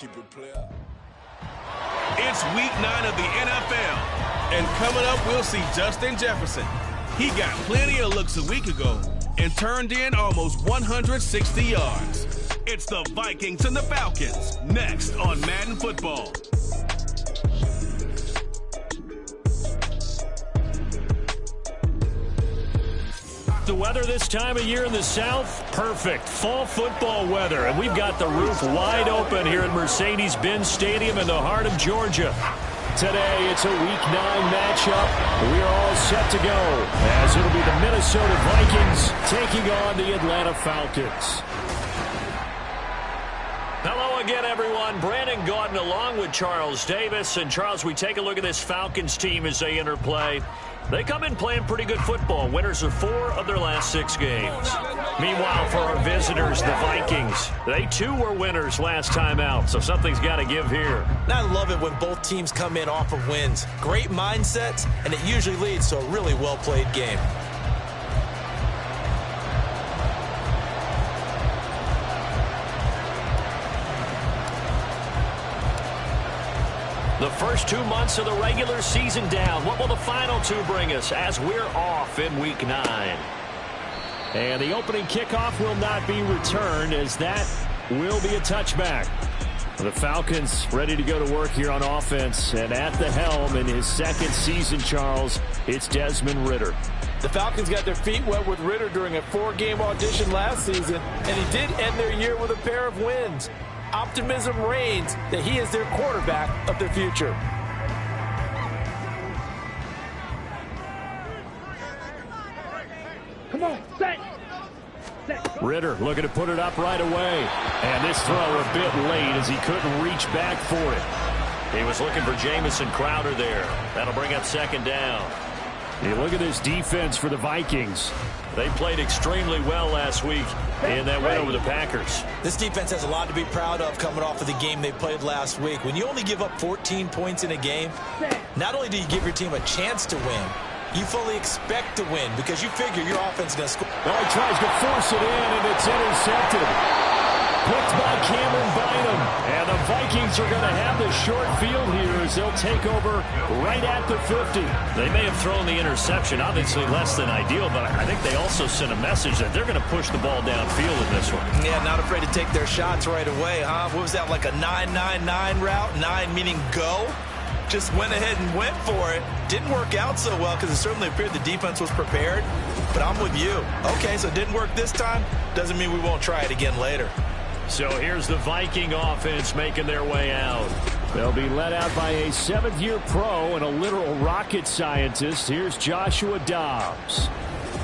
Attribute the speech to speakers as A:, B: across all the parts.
A: Keep it player. It's week 9 of the NFL, and coming up, we'll see Justin Jefferson. He got plenty of looks a week ago and turned in almost 160 yards. It's the Vikings and the Falcons, next on Madden Football.
B: The weather this time of year in the South, perfect. Fall football weather, and we've got the roof wide open here at Mercedes-Benz Stadium in the heart of Georgia. Today, it's a Week 9 matchup. We are all set to go, as it'll be the Minnesota Vikings taking on the Atlanta Falcons. Hello again, everyone. Brandon Gaudin along with Charles Davis. And, Charles, we take a look at this Falcons team as they enter play. They come in playing pretty good football. Winners of 4 of their last 6 games. Meanwhile, for our visitors, the Vikings, they too were winners last time out, so something's got to give here.
C: And I love it when both teams come in off of wins. Great mindsets, and it usually leads to a really well-played game.
B: The first 2 months of the regular season down. What will the final 2 bring us as we're off in Week 9? And the opening kickoff will not be returned, as that will be a touchback. The Falcons ready to go to work here on offense, and at the helm in his 2nd season, Charles, it's Desmond Ridder.
C: The Falcons got their feet wet with Ridder during a 4-game audition last season, and he did end their year with a pair of wins. Optimism reigns that he is their quarterback of the future.
D: Come on, set.
B: Ridder looking to put it up right away. And this throw a bit late as he couldn't reach back for it. He was looking for Jamison Crowder there. That'll bring up 2nd down. You look at this defense for the Vikings. They played extremely well last week in that win over the Packers.
C: This defense has a lot to be proud of coming off of the game they played last week. When you only give up 14 points in a game, not only do you give your team a chance to win, you fully expect to win because you figure your offense is going to score.
B: Oh, he tries to force it in, and it's intercepted. Picked by Cameron Bynum. And the Vikings are going to have the short field here as they'll take over right at the 50. They may have thrown the interception, obviously less than ideal, but I think they also sent a message that they're going to push the ball downfield in this one.
C: Yeah, not afraid to take their shots right away, huh? What was that, like a 9-9-9 route? 9 meaning go? Just went ahead and went for it. Didn't work out so well because it certainly appeared the defense was prepared. But I'm with you. Okay, so it didn't work this time. Doesn't mean we won't try it again later.
B: So here's the Viking offense making their way out. They'll be led out by a 7th-year pro and a literal rocket scientist. Here's Joshua Dobbs.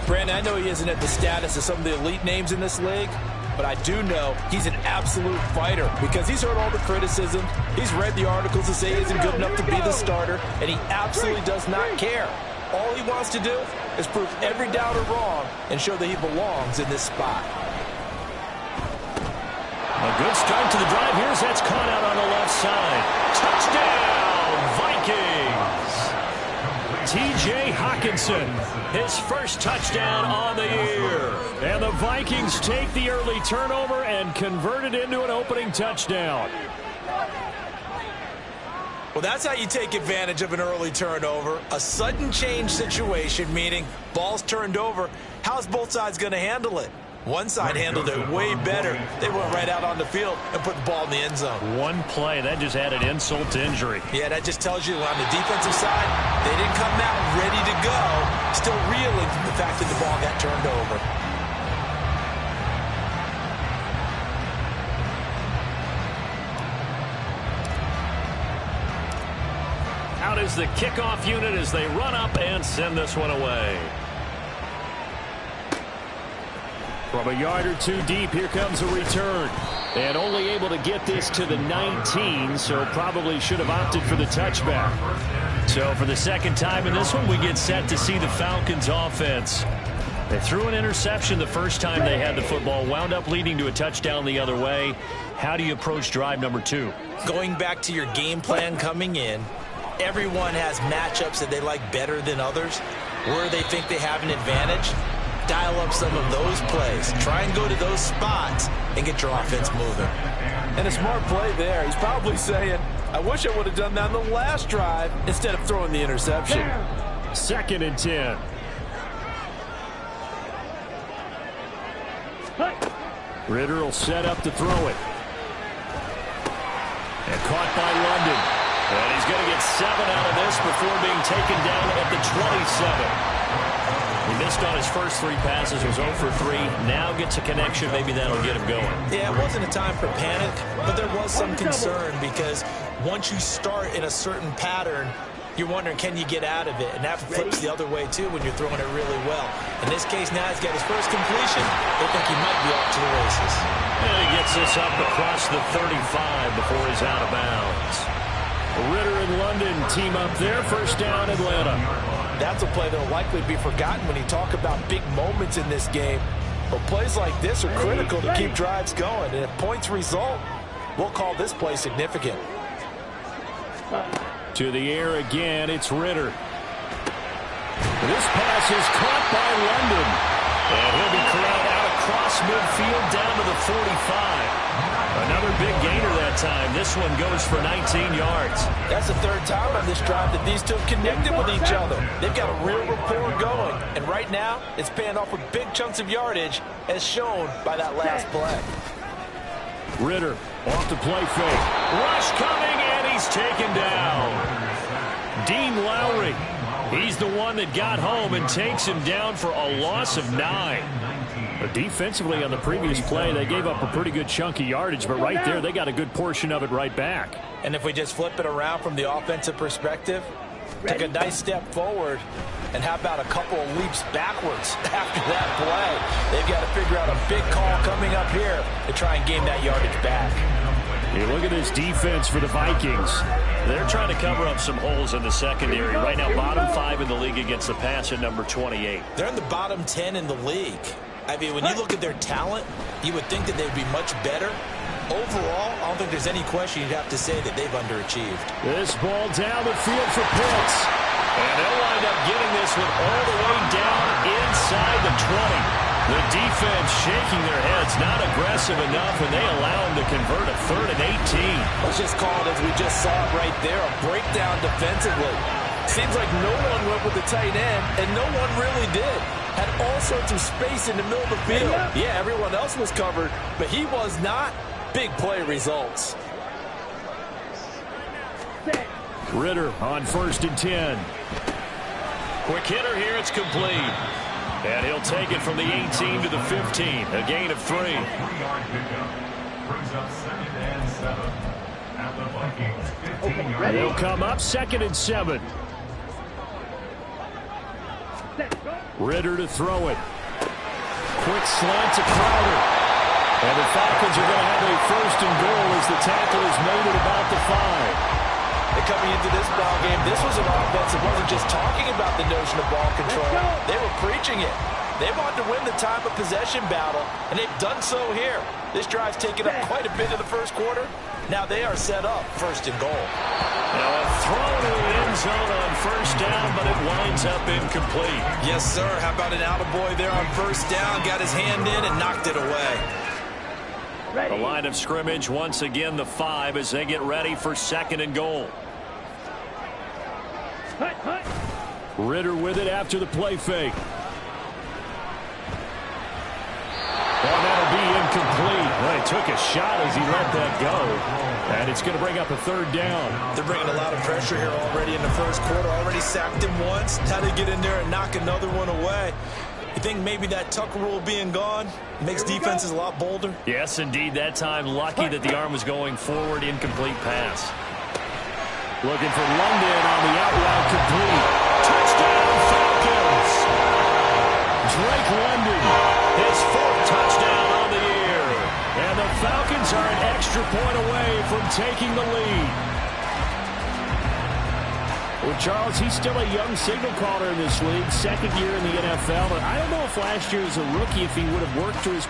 C: Brandon, I know he isn't at the status of some of the elite names in this league, but I do know he's an absolute fighter because he's heard all the criticism. He's read the articles that say he isn't good enough to be the starter, and he absolutely does not care. All he wants to do is prove every doubter wrong and show that he belongs in this spot.
B: A good start to the drive. Here's that's caught out on the left side. Touchdown, Vikings! T.J. Hockenson, his first touchdown on the year. And the Vikings take the early turnover and convert it into an opening touchdown.
C: Well, that's how you take advantage of an early turnover. A sudden change situation, meaning ball's turned over. How's both sides going to handle it? One side handled it way better. They went right out on the field and put the ball in the end zone.
B: One play, that just added insult to injury.
C: Yeah, that just tells you on the defensive side, they didn't come out ready to go, still reeling from the fact that the ball got turned over.
B: Out is the kickoff unit as they run up and send this one away. From a yard or 2 deep, here comes a return. And only able to get this to the 19, so probably should have opted for the touchback. So for the 2nd time in this one, we get set to see the Falcons offense. They threw an interception the first time they had the football, wound up leading to a touchdown the other way. How do you approach drive number 2?
C: Going back to your game plan coming in, everyone has matchups that they like better than others, where they think they have an advantage. Dial up some of those plays. Try and go to those spots and get your offense moving. And a smart play there. He's probably saying, I wish I would have done that on the last drive instead of throwing the interception.
B: 2nd and 10. Ridder will set up to throw it. And caught by London. And he's going to get 7 out of this before being taken down at the 27. He missed on his first 3 passes, was 0 for 3. Now gets a connection. Maybe that'll get him going.
C: Yeah, it wasn't a time for panic, but there was some concern because once you start in a certain pattern, you're wondering, can you get out of it? And that flips the other way, too, when you're throwing it really well. In this case, now he's got his first completion. They think he might be off to the races.
B: And he gets this up across the 35 before he's out of bounds. Ridder and London team up there. First down, Atlanta.
C: That's a play that will likely be forgotten when you talk about big moments in this game. But plays like this are critical to keep drives going. And if points result, we'll call this play significant.
B: To the air again, it's Ridder. This pass is caught by London. And he'll be corralled out across midfield down to the 45. Another big gainer that time. This one goes for 19 yards.
C: That's the 3rd time on this drive that these two connected with each other. They've got a real rapport going. And right now, it's paying off with big chunks of yardage, as shown by that last play.
B: Ridder off the play fake. Rush coming, and he's taken down. Dean Lowry. He's the one that got home and takes him down for a loss of 9. But defensively on the previous play, they gave up a pretty good chunk of yardage, but right there, they got a good portion of it right back.
C: And if we just flip it around from the offensive perspective, took a nice step forward, and how about a couple of leaps backwards after that play? They've got to figure out a big call coming up here to try and gain that yardage back.
B: You look at this defense for the Vikings. They're trying to cover up some holes in the secondary. Right now, bottom 5 in the league against the pass at number 28.
C: They're in the bottom 10 in the league. I mean, when you look at their talent, you would think that they'd be much better. Overall, I don't think there's any question you'd have to say that they've underachieved.
B: This ball down the field for Pitts. And they'll wind up getting this one all the way down inside the 20. The defense shaking their heads, not aggressive enough, and they allow them to convert a 3rd and 18.
C: Let's just call it, as we just saw it right there, a breakdown defensively. Seems like no one went with the tight end, and no one really did. Had all sorts of space in the middle of the field. Yeah, everyone else was covered, but he was not. Big play results.
B: Ridder on 1st and 10. Quick hitter here, it's complete. And he'll take it from the 18 to the 15. A gain of 3. They'll come up 2nd and 7. Ridder to throw it. Quick slant to Crowder. And the Falcons are going to have a 1st and goal as the tackle is made at about the 5.
C: And coming into this ball game, this was an offense that wasn't just talking about the notion of ball control. They were preaching it. They wanted to win the time of possession battle, and they've done so here. This drive's taken up quite a bit in the first quarter. Now they are set up 1st and goal.
B: Now a throw to the end zone on 1st down, but it winds up incomplete.
C: Yes, sir. How about an attaboy there on 1st down? Got his hand in and knocked it away.
B: The line of scrimmage, once again, the 5 as they get ready for 2nd and goal. Ridder with it after the play fake. And that'll be incomplete. Well, he took a shot as he let that go. And it's going to bring up a 3rd down.
C: They're bringing a lot of pressure here already in the first quarter. Already sacked him once. Had to get in there and knock another one away. You think maybe that Tucker rule being gone makes defenses a lot bolder?
B: Yes, indeed. That time, lucky that the arm was going forward. Incomplete pass. Looking for London on the out route, complete. Touchdown, Falcons! Drake London, his 4th touchdown on the year. And the Falcons are an extra point away from taking the lead. Well, Charles, he's still a young signal caller in this league, 2nd year in the NFL. But I don't know if last year as a rookie, if he would have worked to his...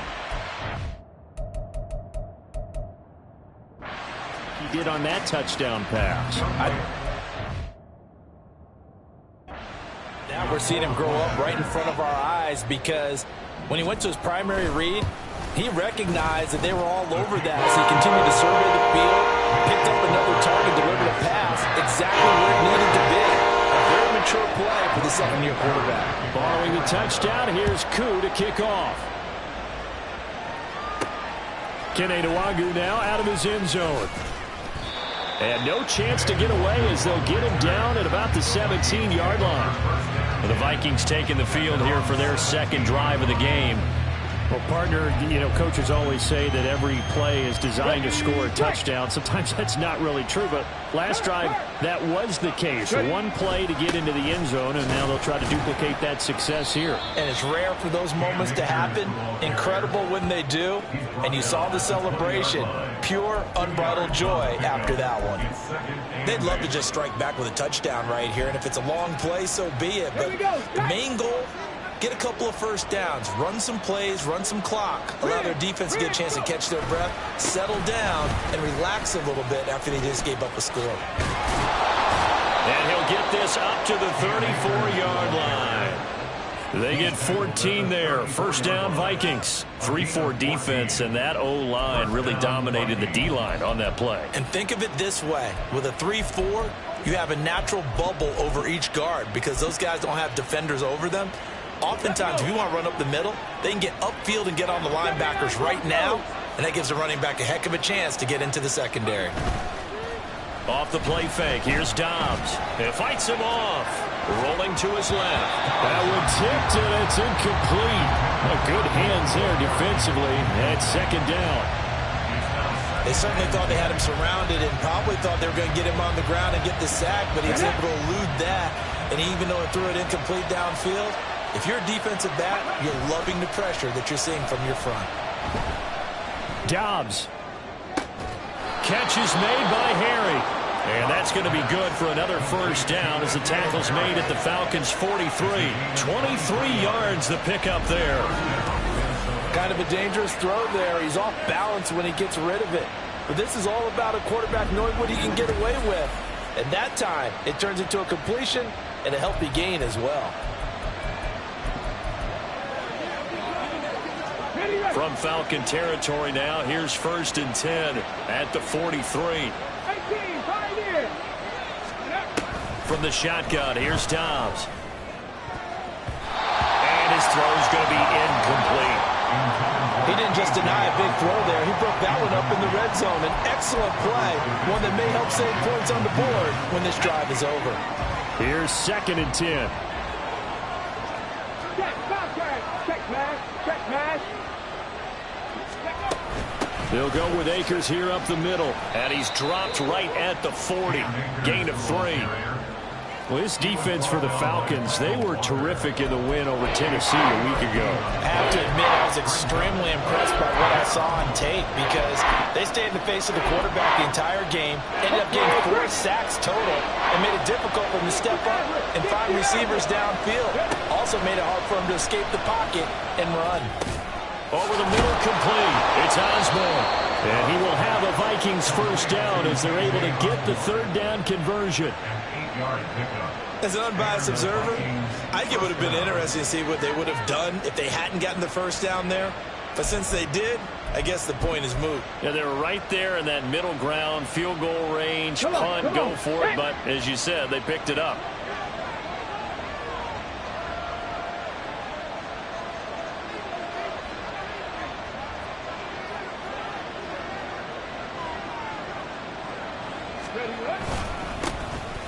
B: He did on that touchdown pass.
C: Now we're seeing him grow up right in front of our eyes, because when he went to his primary read, He recognized that they were all over that as he continued to survey the field, picked up another target, delivered a pass exactly where it needed to be. A very mature play for the second-year quarterback.
B: Following the touchdown, here's Koo to kick off. Kene Nwangwu now out of his end zone. And no chance to get away as they'll get him down at about the 17-yard line. The Vikings taking the field here for their second drive of the game. Well, partner, coaches always say that every play is designed to score a touchdown. Sometimes that's not really true, but last drive, that was the case. One play to get into the end zone, and now they'll try to duplicate that success here.
C: And it's rare for those moments to happen. Incredible when they do. And you saw the celebration. Pure, unbridled joy after that one. They'd love to just strike back with a touchdown right here, and if it's a long play, so be it. But the main goal, get a couple of first downs, run some plays, run some clock, allow their defense to get a chance to catch their breath, settle down, and relax a little bit after they just gave up a score.
B: And he'll get this up to the 34-yard line. They get 14 there. First down, Vikings. 3-4 defense, and that O-line really dominated the D-line on that play.
C: And think of it this way. With a 3-4, you have a natural bubble over each guard because those guys don't have defenders over them. Oftentimes, if you want to run up the middle, they can get upfield and get on the linebackers right now, and that gives the running back a heck of a chance to get into the secondary.
B: Off the play fake, here's Dobbs. It fights him off. Rolling to his left. That one tipped, and it's incomplete. Good hands there defensively at second down.
C: They certainly thought they had him surrounded and probably thought they were going to get him on the ground and get the sack, but he was able to elude that, and even though it threw it incomplete downfield, if you're a defensive back, you're loving the pressure that you're seeing from your front.
B: Dobbs. Catch is made by Harry. And that's going to be good for another first down as the tackle's made at the Falcons' 43. 23 yards the pickup there.
C: Kind of a dangerous throw there. He's off balance when he gets rid of it. But this is all about a quarterback knowing what he can get away with. And that time, it turns into a completion and a healthy gain as well.
B: From Falcon territory now, here's 1st and 10 at the 43. From the shotgun, here's Dobbs. And his throw's going to be incomplete.
C: He didn't just deny a big throw there. He broke that one up in the red zone. An excellent play, one that may help save points on the board when this drive is over.
B: Here's 2nd and 10. They'll go with Akers here up the middle. And he's dropped right at the 40. Gain of 3. Well, this defense for the Falcons, they were terrific in the win over Tennessee a week ago.
C: I have to admit, I was extremely impressed by what I saw on tape because they stayed in the face of the quarterback the entire game, ended up getting 4 sacks total, and made it difficult for him to step up and find receivers downfield. Also made it hard for him to escape the pocket and run.
B: Over the middle, complete. It's Osborne. And he will have a Vikings first down as they're able to get the 3rd down conversion.
C: As an unbiased observer, I think it would have been interesting to see what they would have done if they hadn't gotten the first down there. But since they did, I guess the point is moot.
B: Yeah, they were right there in that middle ground, field goal range, punt, go for it. But as you said, they picked it up.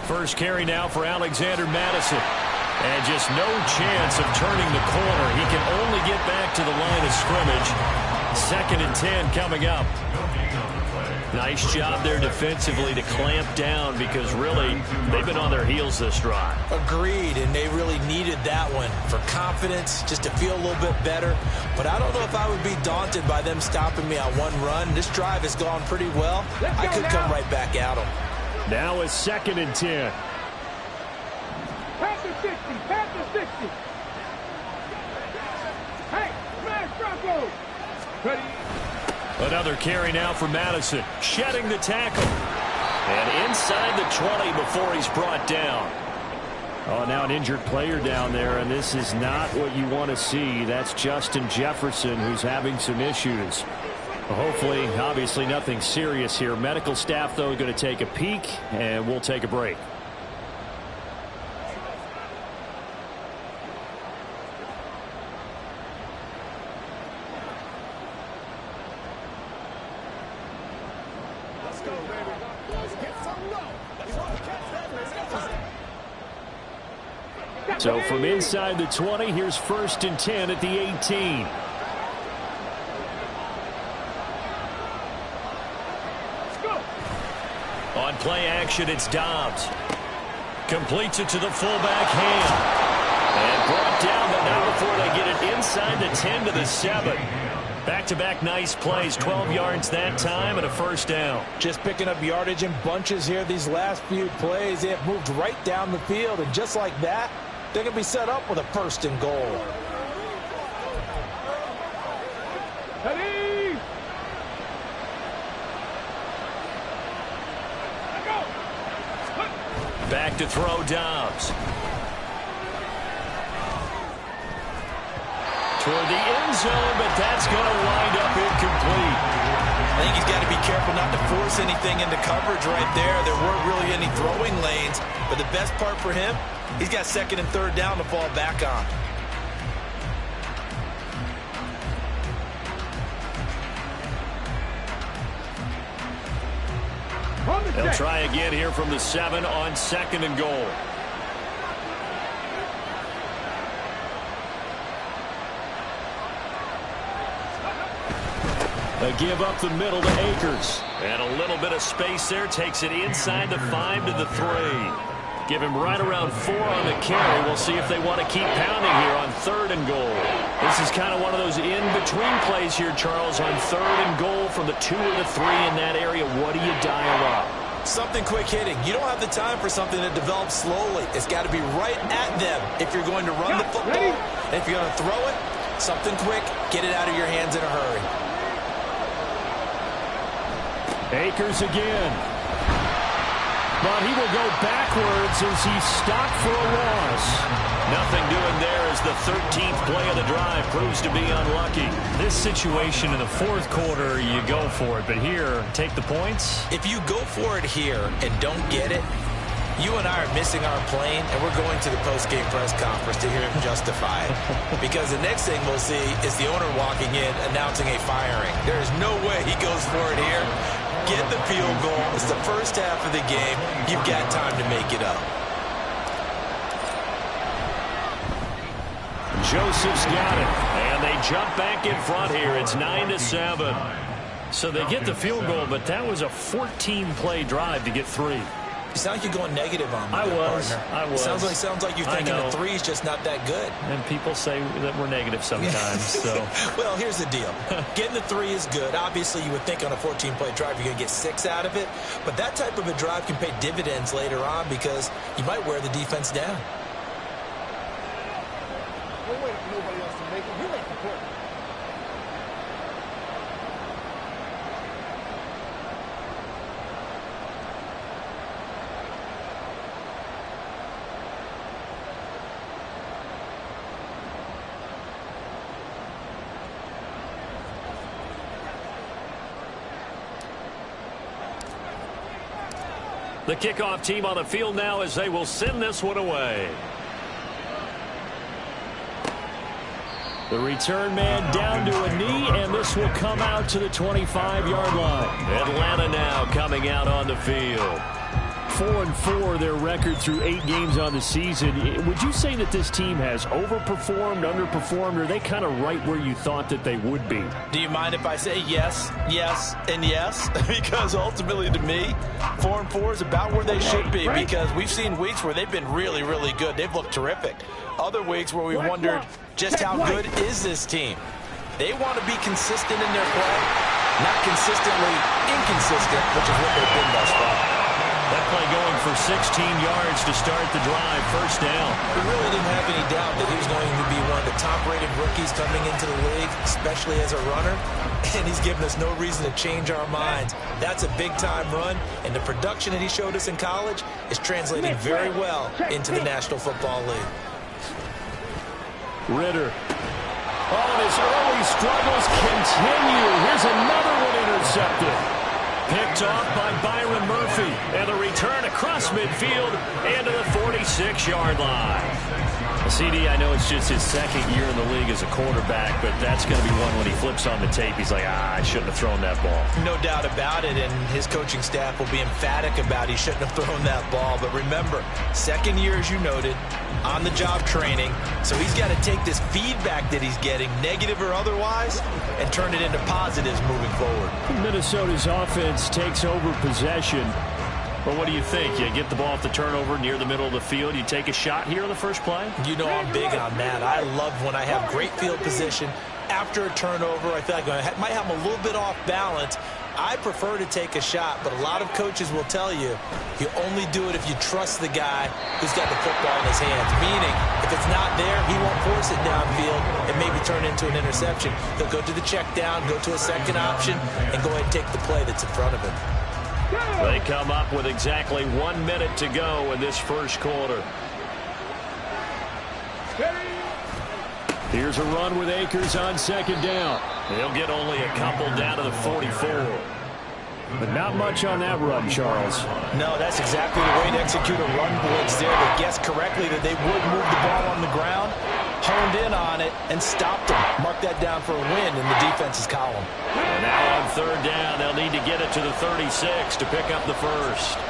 B: First carry now for Alexander Mattison. And just no chance of turning the corner. He can only get back to the line of scrimmage. 2nd and 10 coming up. Nice job there defensively to clamp down because really they've been on their heels this drive.
C: Agreed, and they really needed that one for confidence, just to feel a little bit better. But I don't know if I would be daunted by them stopping me on one run. This drive has gone pretty well. I could come right back at them.
B: Now it's 2nd and 10.
D: Pass the 60, pass the 60. Hey, smash Bronco. Ready.
B: Another carry now for Madison, shedding the tackle. And inside the 20 before he's brought down. Oh, now an injured player down there, and this is not what you want to see. That's Justin Jefferson, who's having some issues. Hopefully, obviously nothing serious here. Medical staff, though, going to take a peek, and we'll take a break.
E: Let's go, baby. Let's get some love. Let's catch that.
B: So from inside the 20, here's 1st and 10 at the 18. On play action, it's Dobbs. Completes it to the fullback, Ham. And brought down, but not before they get it inside the 10 to the 7. Back-to-back nice plays, 12 yards that time and a 1st down.
C: Just picking up yardage in bunches here these last few plays. They have moved right down the field, and just like that, they're going to be set up with a 1st and goal.
D: Ready? Go.
B: Back to throw, Dobbs. Toward the end zone, but that's going to wind up incomplete.
C: I think he's got to be careful not to force anything into coverage right there. There weren't really any throwing lanes, but the best part for him, he's got 2nd and 3rd down to fall back on.
B: They'll try again here from the 7 on 2nd and goal. A give up the middle to Akers. And a little bit of space there. Takes it inside the 5 to the 3. Give him right around 4 on the carry. We'll see if they want to keep pounding here on 3rd and goal. This is kind of one of those in-between plays here, Charles, on 3rd and goal from the 2 or the 3 in that area. What do you dial up?
C: Something quick hitting. You don't have the time for something that develops slowly. It's got to be right at them if you're going to run the football. And if you're going to throw it, something quick, get it out of your hands in a hurry.
B: Akers again. But he will go backwards as he's stopped for a loss. Nothing doing there as the 13th play of the drive proves to be unlucky.
F: This situation in the 4th quarter, you go for it. But here, take the points.
C: If you go for it here and don't get it, you and I are missing our plane, and we're going to the post-game press conference to hear him justify it. Because the next thing we'll see is the owner walking in announcing a firing. There is no way he goes for it here. Get the field goal. It's the first half of the game. You've got time to make it up.
B: Joseph's got it. And they jump back in front here. It's 9-7.
F: So they get the field goal, but that was a 14-play drive to get 3.
C: You sound like you're going negative on me.
F: I was.
C: Sounds like you're thinking the 3 is just not that good.
F: And people say that we're negative sometimes. So.
C: Well, here's the deal. Getting the 3 is good. Obviously, you would think on a 14-play drive you're going to get 6 out of it. But that type of a drive can pay dividends later on because you might wear the defense down.
E: We're waiting for nobody else to make it. You make the play.
B: The kickoff team on the field now as they will send this one away. The return man down to a knee, and this will come out to the 25-yard line. Atlanta now coming out on the field. 4-4 their record through 8 games on the season. Would you say that this team has overperformed, underperformed, or are they kind of right where you thought that they would be?
C: Do you mind if I say yes, yes, and yes? Because ultimately to me, 4-4 is about where they should be because we've seen weeks where they've been really, really good. They've looked terrific. Other weeks where we wondered just how good is this team. They want to be consistent in their play, not consistently inconsistent, which is what they've been thus far.
B: That play going for yards to start the drive. First down.
C: We really didn't have any doubt that he was going to be one of the top-rated rookies coming into the league, especially as a runner. And he's given us no reason to change our minds. That's a big-time run, and the production that he showed us in college is translating very well into the National Football League.
B: Ritter. Oh, and his early struggles continue. Here's another one intercepted. Picked off by Byron Murphy. And the return across midfield into the 46-yard line. CD, I know it's just his second year in the league as a quarterback, but that's going to be one when he flips on the tape. He's like, I shouldn't have thrown that ball.
C: No doubt about it, and his coaching staff will be emphatic about he shouldn't have thrown that ball. But remember, second year, as you noted, on-the-job training, so he's got to take this feedback that he's getting, negative or otherwise, and turn it into positives moving forward.
B: Minnesota's offense takes over possession. But what do you think? You get the ball off the turnover near the middle of the field. You take a shot here on the first play?
C: You know I'm big on that. I love when I have great field position. After a turnover, I feel like I might have them a little bit off balance. I prefer to take a shot, but a lot of coaches will tell you, you only do it if you trust the guy who's got the football in his hands. Meaning, if it's not there, he won't force it downfield and maybe turn it into an interception. He'll go to the check down, go to a second option, and go ahead and take the play that's in front of him.
B: They come up with exactly 1 minute to go in this first quarter. Here's a run with Akers on second down. They'll get only a couple down to the 44. But not much on that run, Charles.
C: No, that's exactly the way to execute a run blitz there. They guessed correctly that they would move the ball on the ground, honed in on it, and stopped them. Mark that down for a win in the defense's column.
B: And now on third down, they'll need to get it to the 36 to pick up the first.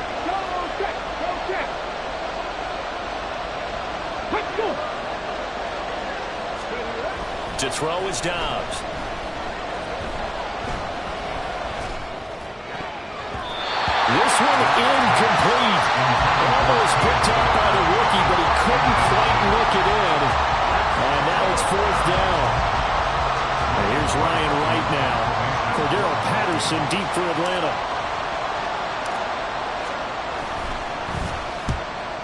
B: To throw is Dobbs. This one incomplete. Almost picked up by the rookie, but he couldn't quite look it in. And now it's fourth down. And here's Ryan Wright now. Cordero Patterson deep for Atlanta.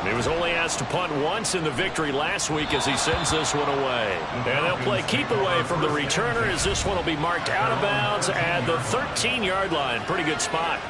B: He was only asked to punt once in the victory last week as he sends this one away. And they'll play keep away from the returner as this one will be marked out of bounds at the 13-yard line. Pretty good spot.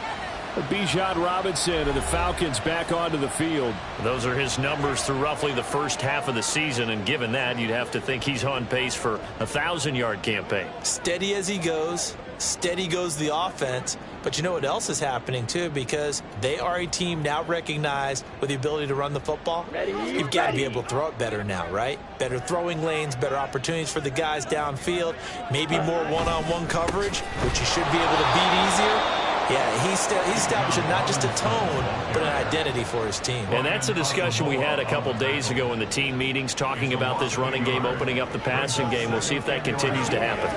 B: Bijan Robinson and the Falcons back onto the field. Those are his numbers through roughly the first half of the season, and given that, you'd have to think he's on pace for a 1,000-yard campaign. Steady as he goes. Steady goes the offense. But you know what else is happening, too, because they are a team now recognized with the ability to run the football. You've got to be able to throw it better now, right? Better throwing lanes, better opportunities for the guys downfield, maybe more one-on-one coverage, which you should be able to beat easier. Yeah, he's establishing not just a tone, but an identity for his team. And that's a discussion we had a couple days ago in the team meetings, talking about this running game, opening up the passing game. We'll see if that continues to happen.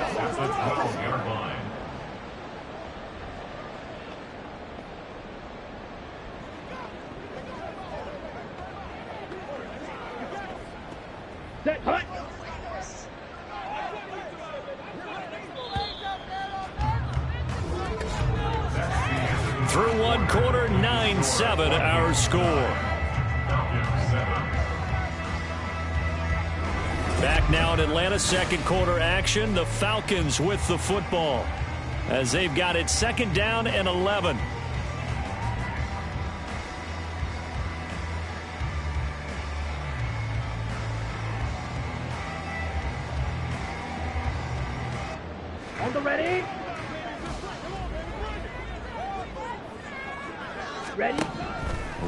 B: Through one quarter, 9-7 our score. Back now in Atlanta, second quarter action. The Falcons with the football as they've got it second down and 11.
D: On the ready? Ready?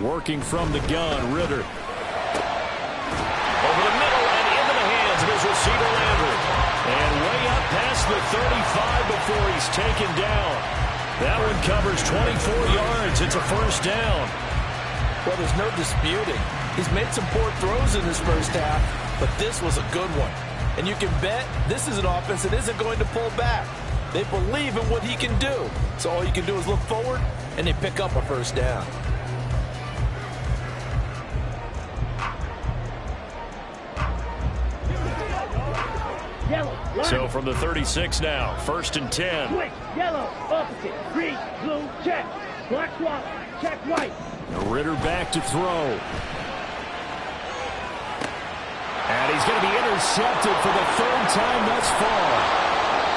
B: Working from the gun, Ritter. Over the middle and into the hands of his receiver, Landry. And way up past the 35 before he's taken down. That one covers 24 yards. It's a first down.
C: Well, there's no disputing. He's made some poor throws in his first half, but this was a good one. And you can bet this is an offense that isn't going to pull back. They believe in what he can do. So all you can do is look forward, and they pick up a first down.
D: Yellow.
B: So from the 36 now, first and 10.
D: Switch. Yellow. Opposite. Green. Blue. Check. Black swap. Check right.
B: Ritter back to throw. And he's going to be intercepted for the third time thus far.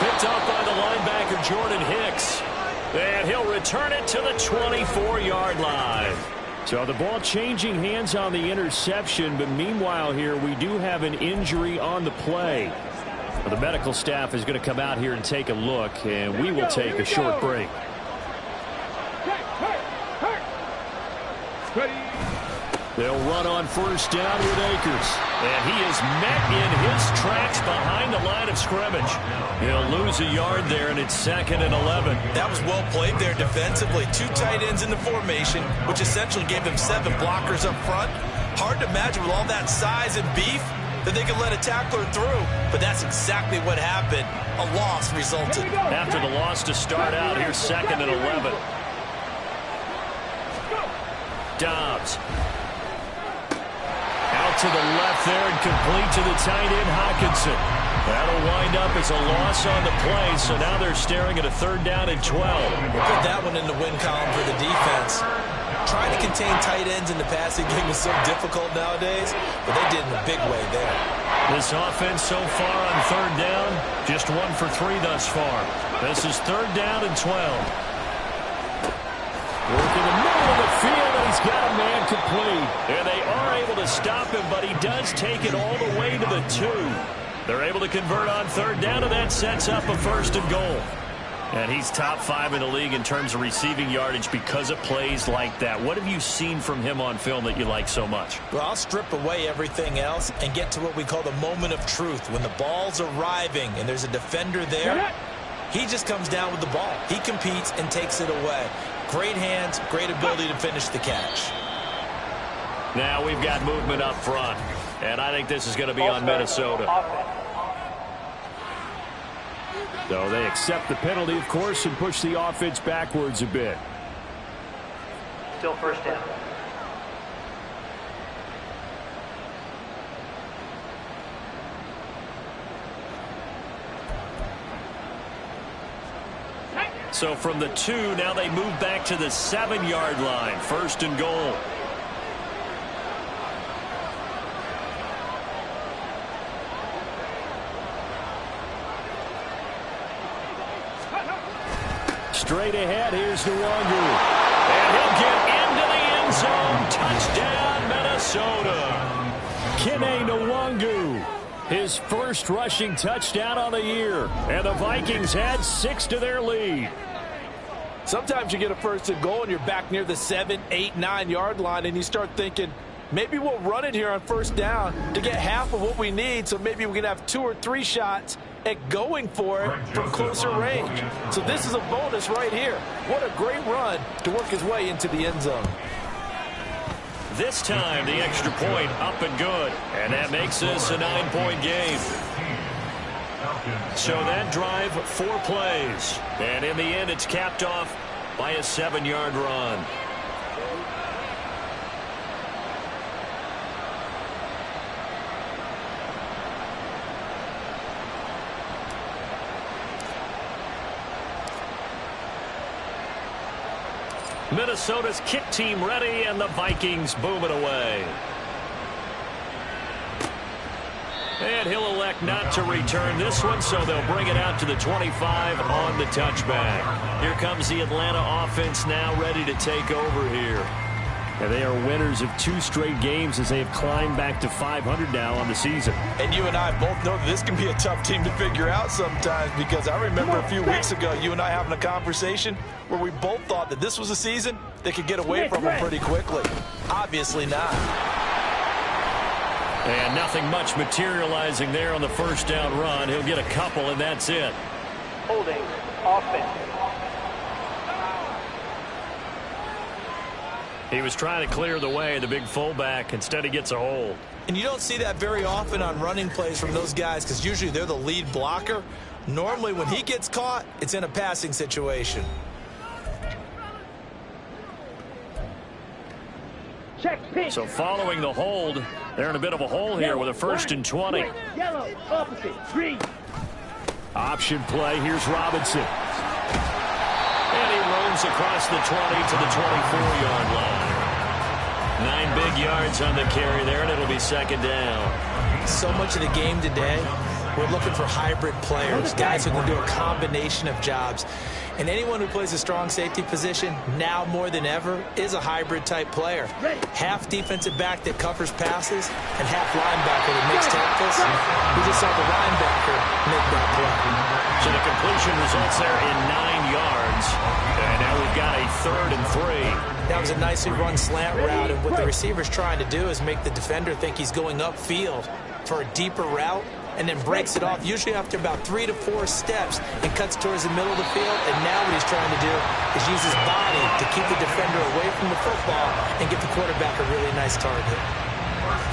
F: Picked up by the linebacker, Jordan Hicks. And he'll return it to the 24-yard line.
B: So the ball changing hands on the interception, but meanwhile here we do have an injury on the play. The medical staff is going to come out here and take a look, and we will take a short break. They'll run on first down with Akers.
F: And he is met in his tracks behind the line of scrimmage. He'll lose a yard there, and it's 2nd and 11.
C: That was well played there defensively. 2 tight ends in the formation, which essentially gave them 7 blockers up front. Hard to imagine with all that size and beef that they could let a tackler through. But that's exactly what happened. A loss resulted.
F: After the loss to start out, here's 2nd and 11. Dobbs. Out to the left there and complete to the tight end, Hockenson. That'll wind up as a loss on the play, so now they're staring at a 3rd down and 12.
C: Put that one in the win column for the defense. Trying to contain tight ends in the passing game is so difficult nowadays, but they did in a big way there.
F: This offense so far on 3rd down, just 1 for 3 thus far. This is 3rd down and 12.
B: Work in the middle of the field, and he's got a man complete.
F: And they are able to stop him, but he does take it all the way to the 2. They're able to convert on 3rd down, and that sets up a 1st and goal. And he's top 5 in the league in terms of receiving yardage because of plays like that. What have you seen from him on film that you like so much?
C: Well, I'll strip away everything else and get to what we call the moment of truth. When the ball's arriving and there's a defender there, he just comes down with the ball. He competes and takes it away. Great hands, great ability to finish the catch.
F: Now we've got movement up front, and I think this is going to be on Minnesota.
B: So they accept the penalty, of course, and push the offense backwards a bit.
D: Still 1st down.
F: So from the 2, now they move back to the 7-yard line. 1st and goal.
B: Straight ahead, here's Nwangu.
F: And he'll get into the end zone. Touchdown, Minnesota.
B: Kene Nwangu. His first rushing touchdown on the year. And the Vikings had 6 to their lead.
C: Sometimes you get a 1st and goal and you're back near the 7, 8, 9-yard line and you start thinking, maybe we'll run it here on 1st down to get half of what we need, so maybe we can have 2 or 3 shots at going for it from closer range. So this is a bonus right here. What a great run to work his way into the end zone.
F: This time the extra point up and good, and that makes this a 9-point game. So that drive, 4 plays, and in the end it's capped off by a 7-yard run. Minnesota's kick team ready, and the Vikings booming away. And he'll elect not to return this one, so they'll bring it out to the 25 on the touchback. Here comes the Atlanta offense now ready to take over here.
B: And they are winners of 2 straight games as they have climbed back to 500 now on the season.
C: And you and I both know that this can be a tough team to figure out sometimes, because I remember a few weeks ago you and I having a conversation where we both thought that this was a season that could get away from them pretty quickly. Obviously not.
F: And nothing much materializing there on the 1st down run. He'll get a couple, and that's it.
D: Holding offense.
F: He was trying to clear the way, the big fullback. Instead, he gets a hold.
C: And you don't see that very often on running plays from those guys, because usually they're the lead blocker. Normally, when he gets caught, it's in a passing situation.
D: Check pitch.
F: So following the hold, they're in a bit of a hole here with a 1st and 20.
D: Yellow, opposite, green.
B: Option play, here's Robinson.
F: And he roams across the 20 to the 24-yard line. 9 big yards on the carry there, and it'll be second down.
C: So much of the game today, we're looking for hybrid players, guys who can do a combination of jobs. And anyone who plays a strong safety position, now more than ever, is a hybrid-type player. Half defensive back that covers passes, and half linebacker that makes tackles. We just saw the linebacker make that play.
F: So the completion results there in 9 yards. And now we've got a 3rd and 3.
C: That was a nicely run slant route, and what the receiver's trying to do is make the defender think he's going upfield for a deeper route, and then breaks it off, usually after about 3 to 4 steps, and cuts towards the middle of the field. And now what he's trying to do is use his body to keep the defender away from the football and get the quarterback a really nice target.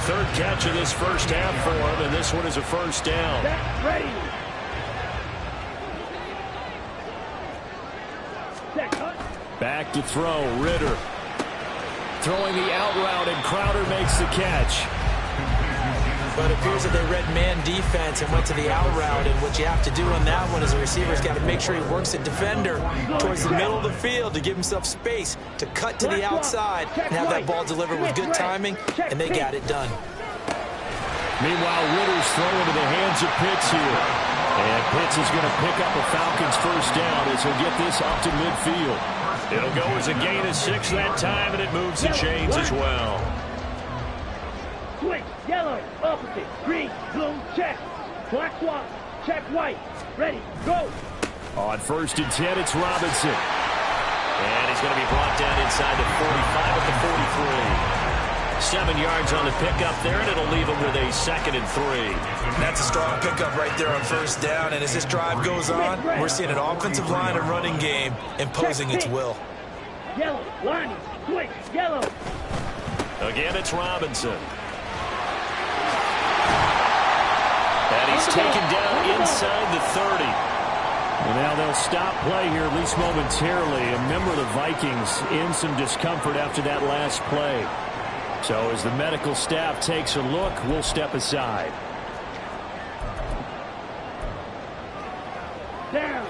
F: 3rd catch of this first half for him, and this one is a first down.
D: Ready.
B: Back to throw, Ritter. Throwing the out route, and Crowder makes the catch.
C: But it appears that they read man defense and went to the out route, and what you have to do on that one is the receiver's got to make sure he works the defender towards the middle of the field to give himself space to cut to the outside and have that ball delivered with good timing, and they got it done.
B: Meanwhile, Ritter's throwing to the hands of Pitts here. And Pitts is going to pick up a Falcons first down as he'll get this up to midfield.
F: It'll go as a gain of 6 that time, and it moves the chains as well.
D: Switch, yellow, opposite, green, blue, check. Black swap, check white. Ready, go.
B: On 1st and 10, it's Robinson.
F: And he's going to be brought down inside the 45 at the 43. 7 yards on the pickup there, and it'll leave him with a 2nd and 3.
C: That's a strong pickup right there on first down, and as this drive goes on, we're seeing an offensive line and running game imposing its will.
D: Yellow, line, switch, yellow.
F: Again, it's Robinson. And he's taken down inside the 30.
B: Well, now they'll stop play here, at least momentarily. A member of the Vikings in some discomfort after that last play. So as the medical staff takes a look, we'll step aside.
D: Down.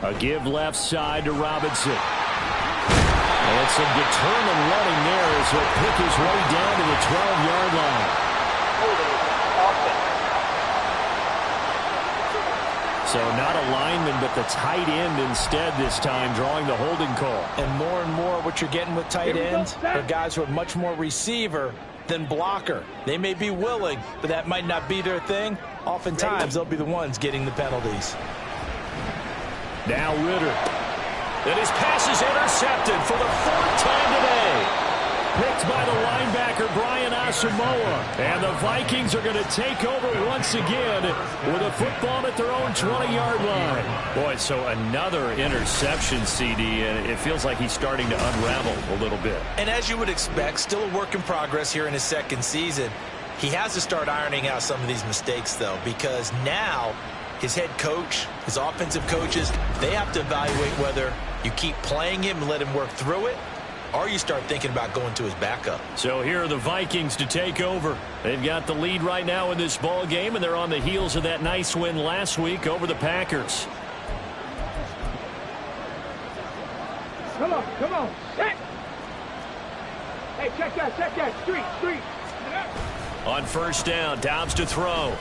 B: A give left side to Robinson. And some determined running there as he'll pick his way down to the 12-yard line. So not a lineman, but the tight end instead this time, drawing the holding call.
C: And more what you're getting with tight ends are guys who are much more receiver than blocker. They may be willing, but that might not be their thing. Oftentimes, they'll be the ones getting the penalties.
B: Now Ritter.
F: And his pass is intercepted for the 4th time today.
B: Picked by the linebacker, Brian Asamoah. And the Vikings are going to take over once again with a football at their own 20-yard line.
F: Boy, so another interception, CD, and it feels like he's starting to unravel a little bit.
C: And as you would expect, still a work in progress here in his 2nd season. He has to start ironing out some of these mistakes, though, because now his head coach, his offensive coaches, they have to evaluate whether you keep playing him and let him work through it, or you start thinking about going to his backup.
B: So here are the Vikings to take over. They've got the lead right now in this ball game, and they're on the heels of that nice win last week over the Packers.
D: Come on, check. Hey, check that, street.
F: On 1st down, Dobbs to throw.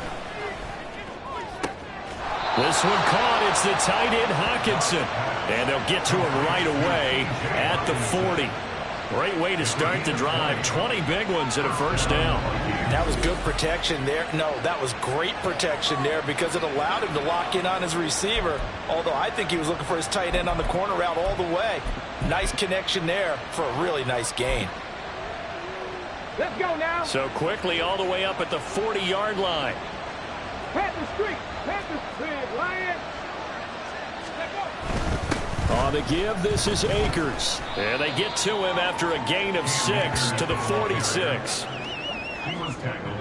B: This one caught. It's the tight end, Hockenson. And they'll get to him right away at the 40. Great way to start the drive. 20 big ones at a first down.
C: That was good protection there. No, that was great protection there because it allowed him to lock in on his receiver. Although I think he was looking for his tight end on the corner route all the way. Nice connection there for a really nice gain.
D: Let's go now.
F: So quickly all the way up at the 40-yard line.
D: Panther Street, Lion.
B: On the give, this is Akers.
F: And they get to him after a gain of 6 to the 46.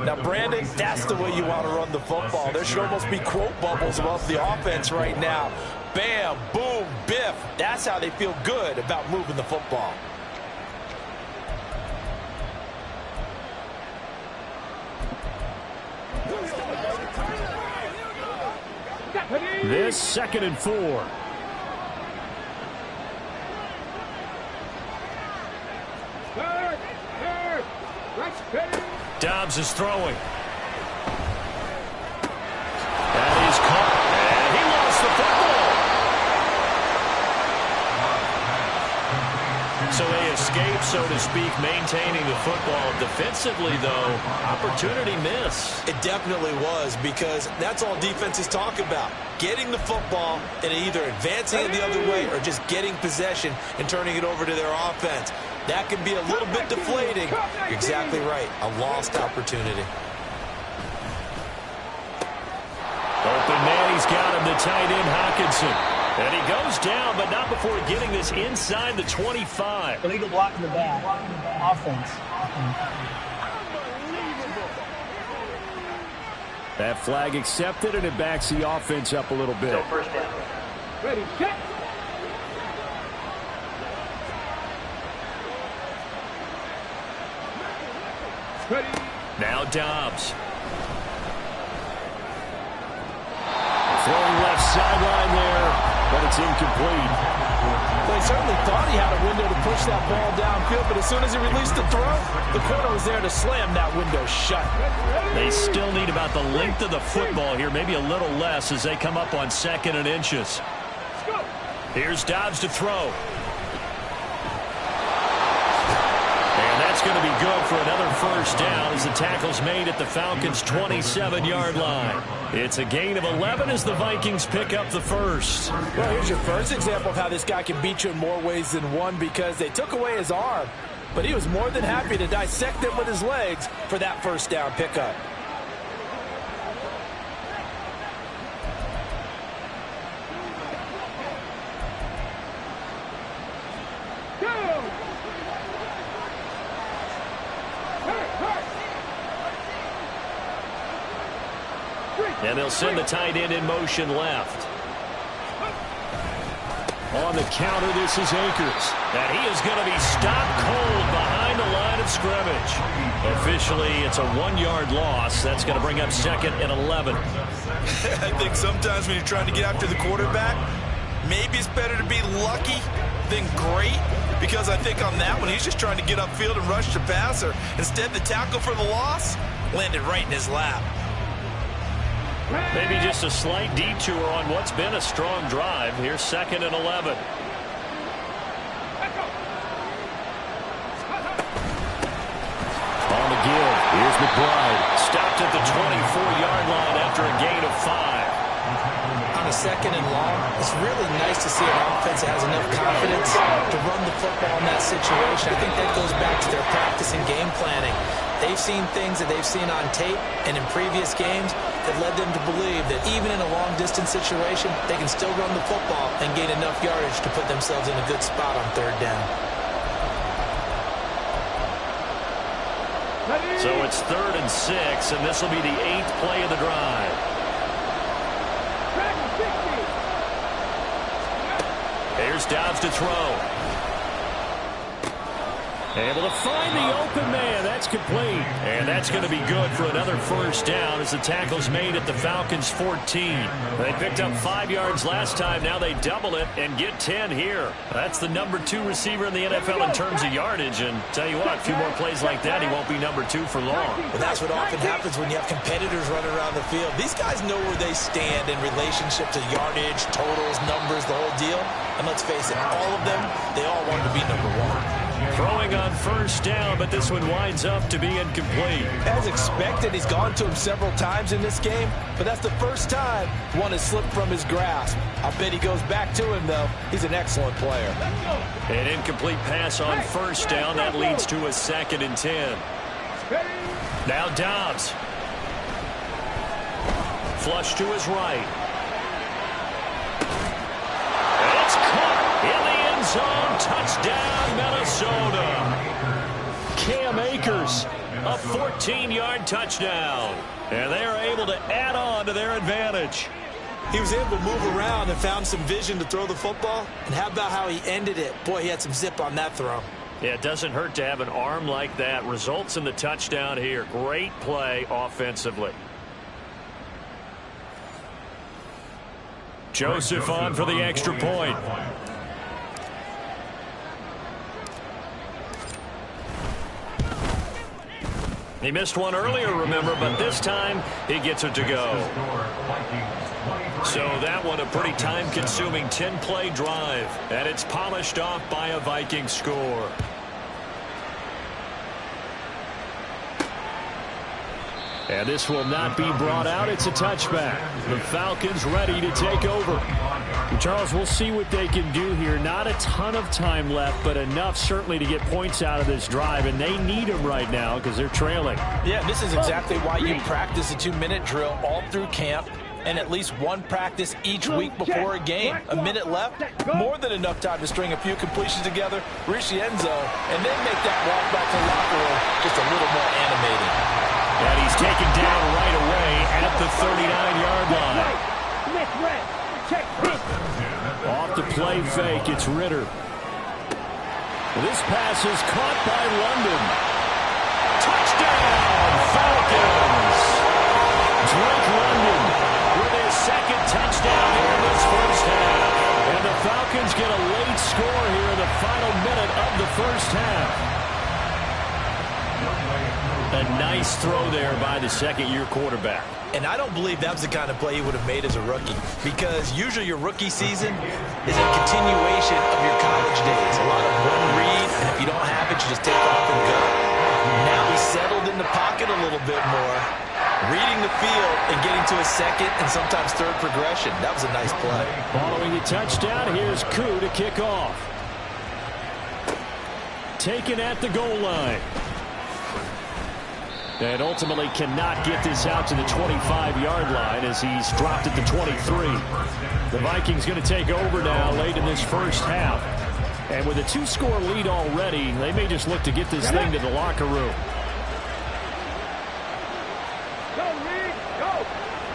C: Now, Brandon, that's the way you want to run the football. There should almost be quote bubbles above the offense right now. Bam, boom, biff. That's how they feel good about moving the football.
B: This 2nd and 4.
F: Dobbs is throwing. That is caught, and he lost the football. So they escape, so to speak, maintaining the football. Defensively, though, opportunity miss.
C: It definitely was, because that's all defenses talk about. Getting the football and either advancing it the other way or just getting possession and turning it over to their offense. That can be a little bit deflating. You're exactly right. A lost opportunity.
F: Open man, he's got him, the tight end, Hockenson. And he goes down, but not before getting this inside the 25.
G: Illegal block in the back. Offense.
B: That flag accepted, and it backs the offense up a little bit.
G: So first down.
D: Ready, check. Ready.
F: Now Dobbs.
B: Throwing left sideline there, but it's incomplete.
C: Well, he certainly thought he had a window to push that ball downfield, but as soon as he released the throw, the corner was there to slam that window shut.
F: They still need about the length of the football here, maybe a little less as they come up on 2nd and inches. Here's Dobbs to throw. And that's going to be good for another first down as the tackle's made at the Falcons' 27-yard line. It's a gain of 11 as the Vikings pick up the first.
C: Well, here's your first example of how this guy can beat you in more ways than one, because they took away his arm, but he was more than happy to dissect it with his legs for that first down pickup.
F: And they'll send the tight end in motion left.
B: On the counter, this is Akers.
F: And he is going to be stopped cold behind the line of scrimmage. Officially, it's a 1-yard loss. That's going to bring up 2nd and 11.
C: I think sometimes when you're trying to get after the quarterback, maybe it's better to be lucky than great, because I think on that one, he's just trying to get upfield and rush the passer. Instead, the tackle for the loss landed right in his lap.
F: Maybe just a slight detour on what's been a strong drive. Here's 2nd and 11.
B: On the give, here's McBride.
F: Stopped at the 24-yard line after a gain of 5.
C: On a 2nd and long, it's really nice to see an offense that has enough confidence to run the football in that situation. I think that goes back to their practice and game planning. They've seen things that they've seen on tape and in previous games that led them to believe that even in a long-distance situation, they can still run the football and gain enough yardage to put themselves in a good spot on 3rd down.
F: So it's 3rd and 6, and this will be the 8th play of the drive. Here's Dobbs to throw. Able to find the open man. That's complete. And that's going to be good for another first down as the tackle's made at the Falcons' 14. They picked up 5 yards last time. Now they double it and get 10 here. That's the number 2 receiver in the NFL in terms of yardage. And tell you what, a few more plays like that, he won't be number 2 for long.
C: Well, that's what often happens when you have competitors running around the field. These guys know where they stand in relationship to yardage, totals, numbers, the whole deal. And let's face it, all of them, they all want to be number 1.
F: Throwing on first down, but this one winds up to be incomplete.
C: As expected, he's gone to him several times in this game, but that's the first time one has slipped from his grasp. I bet he goes back to him, though. He's an excellent player.
F: An incomplete pass on first down. That leads to a 2nd and 10. Now Dobbs. Flush to his right. And it's caught in the end zone. Touchdown, Minnesota. Cam Akers, a 14-yard touchdown. And they are able to add on to their advantage.
C: He was able to move around and found some vision to throw the football. And how about how he ended it? Boy, he had some zip on that throw.
F: Yeah, it doesn't hurt to have an arm like that. Results in the touchdown here. Great play offensively. Joseph on for the extra point. He missed one earlier, remember, but this time he gets it to go. So that one a pretty time-consuming 10-play drive, and it's polished off by a Viking score. And this will not be brought out. It's a touchback. The Falcons ready to take over.
B: Charles, we'll see what they can do here. Not a ton of time left, but enough certainly to get points out of this drive, and they need them right now because they're trailing.
C: Yeah, this is exactly why you practice a 2-minute drill all through camp and at least one practice each week before a game. A minute left, more than enough time to string a few completions together, reach the end zone, and then make that walk back to the locker room just a little more animating.
B: And he's taken down right away at the 39-yard line. Off the play fake, it's Ritter. This pass is caught by London. Touchdown, Falcons! Drake London with his second touchdown here in this first half. And the Falcons get a late score here in the final minute of the first half. A nice throw there by the second-year quarterback.
C: And I don't believe that was the kind of play he would have made as a rookie, because usually your rookie season is a continuation of your college days. A lot of one read, and if you don't have it, you just take off and go. Now he's settled in the pocket a little bit more, reading the field and getting to a second and sometimes third progression. That was a nice play.
B: Following the touchdown, here's Koo to kick off. Taken at the goal line. And ultimately cannot get this out to the 25-yard line as he's dropped at the 23. The Vikings going to take over now late in this first half. And with a 2-score lead already, they may just look to get this thing to the locker room.
D: Go, Reed, go!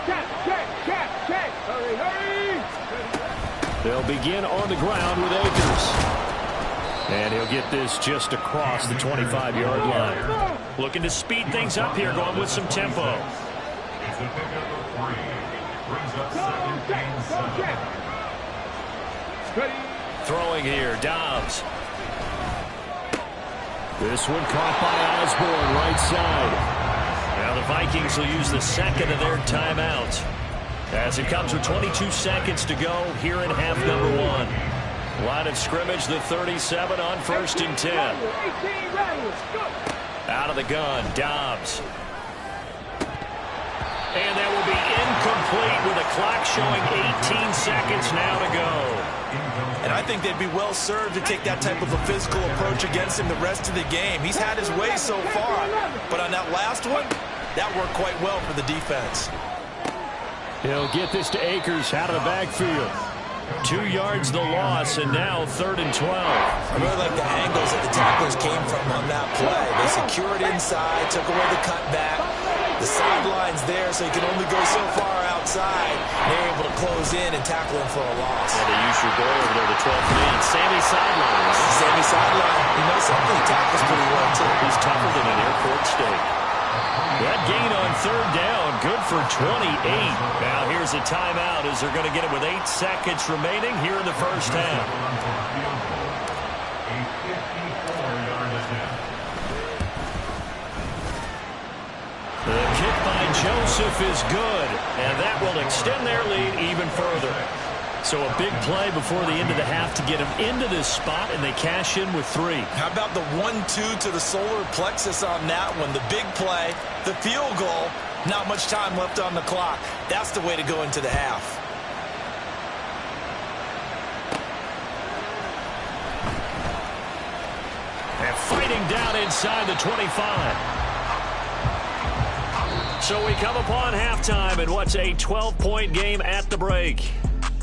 D: Check! Hurry!
B: They'll begin on the ground with Akers. And he'll get this just across the 25-yard line.
F: Looking to speed things up here, going with some tempo. Throwing here, Dobbs.
B: This one caught by Osborne, right side.
F: Now the Vikings will use the second of their timeouts, as it comes with 22 seconds to go here in half number 1. Line of scrimmage, the 37 on 1st and 10. Out of the gun, Dobbs. And that will be incomplete with a clock showing 18 seconds now to go.
C: And I think they'd be well served to take that type of a physical approach against him the rest of the game. He's had his way so far, but on that last one, that worked quite well for the defense.
B: He'll get this to Akers out of the backfield.
F: 2 yards the loss, and now 3rd and 12.
C: I really like the angles that the tacklers came from on that play. They secured inside, took away the cutback. The sideline's there, so he can only go so far outside. They're able to close in and tackle him for a loss.
F: Yeah, they use your goal over there, the 12th man. Sammy sideline.
C: Sammy sideline. He knows something. He tackles pretty well, too.
F: He's tougher than an airport steak. That gain on 3rd down, good for 28. Now here's a timeout as they're going to get it with 8 seconds remaining here in the first half. The kick by Joseph is good, and that will extend their lead even further. So a big play before the end of the half to get them into this spot, and they cash in with 3.
C: How about the 1-2 to the solar plexus on that one? The big play, the field goal, not much time left on the clock. That's the way to go into the half.
F: And fighting down inside the 25. So we come upon halftime in what's a 12-point game at the break.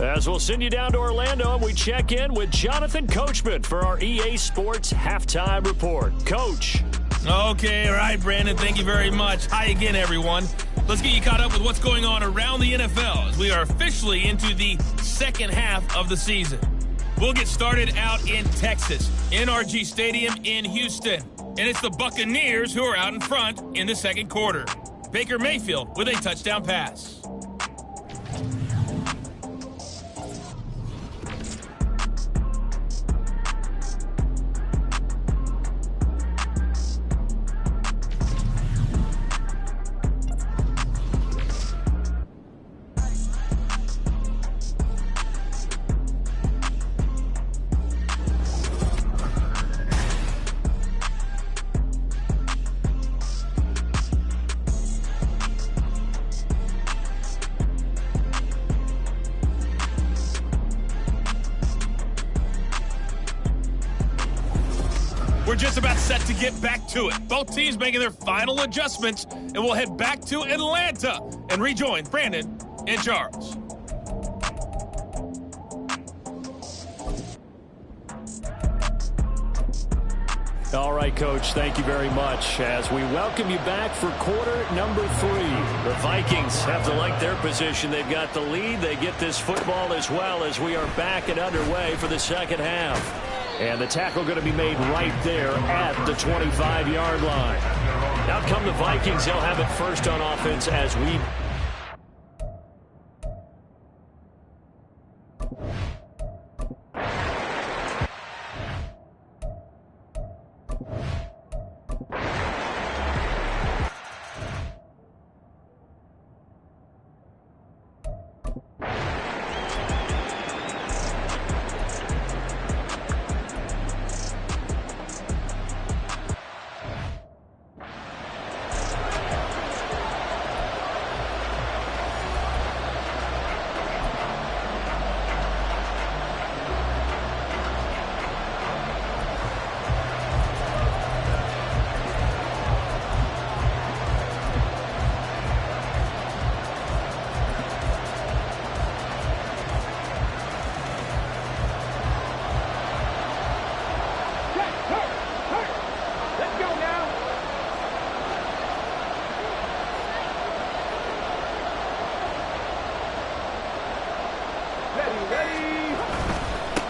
F: As we'll send you down to Orlando, and we check in with Jonathan Coachman for our EA Sports Halftime Report. Coach.
A: Okay, all right, Brandon, thank you very much. Hi again, everyone. Let's get you caught up with what's going on around the NFL as we are officially into the second half of the season. We'll get started out in Texas, NRG Stadium in Houston. And it's the Buccaneers who are out in front in the second quarter. Baker Mayfield with a touchdown pass.
H: We're just about set to get back to it. Both teams making their final adjustments, and we'll head back to Atlanta and rejoin Brandon and Charles.
B: All right, Coach, thank you very much as we welcome you back for quarter number 3.
F: The Vikings have to like their position. They've got the lead. They get this football as well as we are back and underway for the second half.
B: And the tackle going to be made right there at the 25-yard line.
F: Out come the Vikings. They'll have it first on offense as we...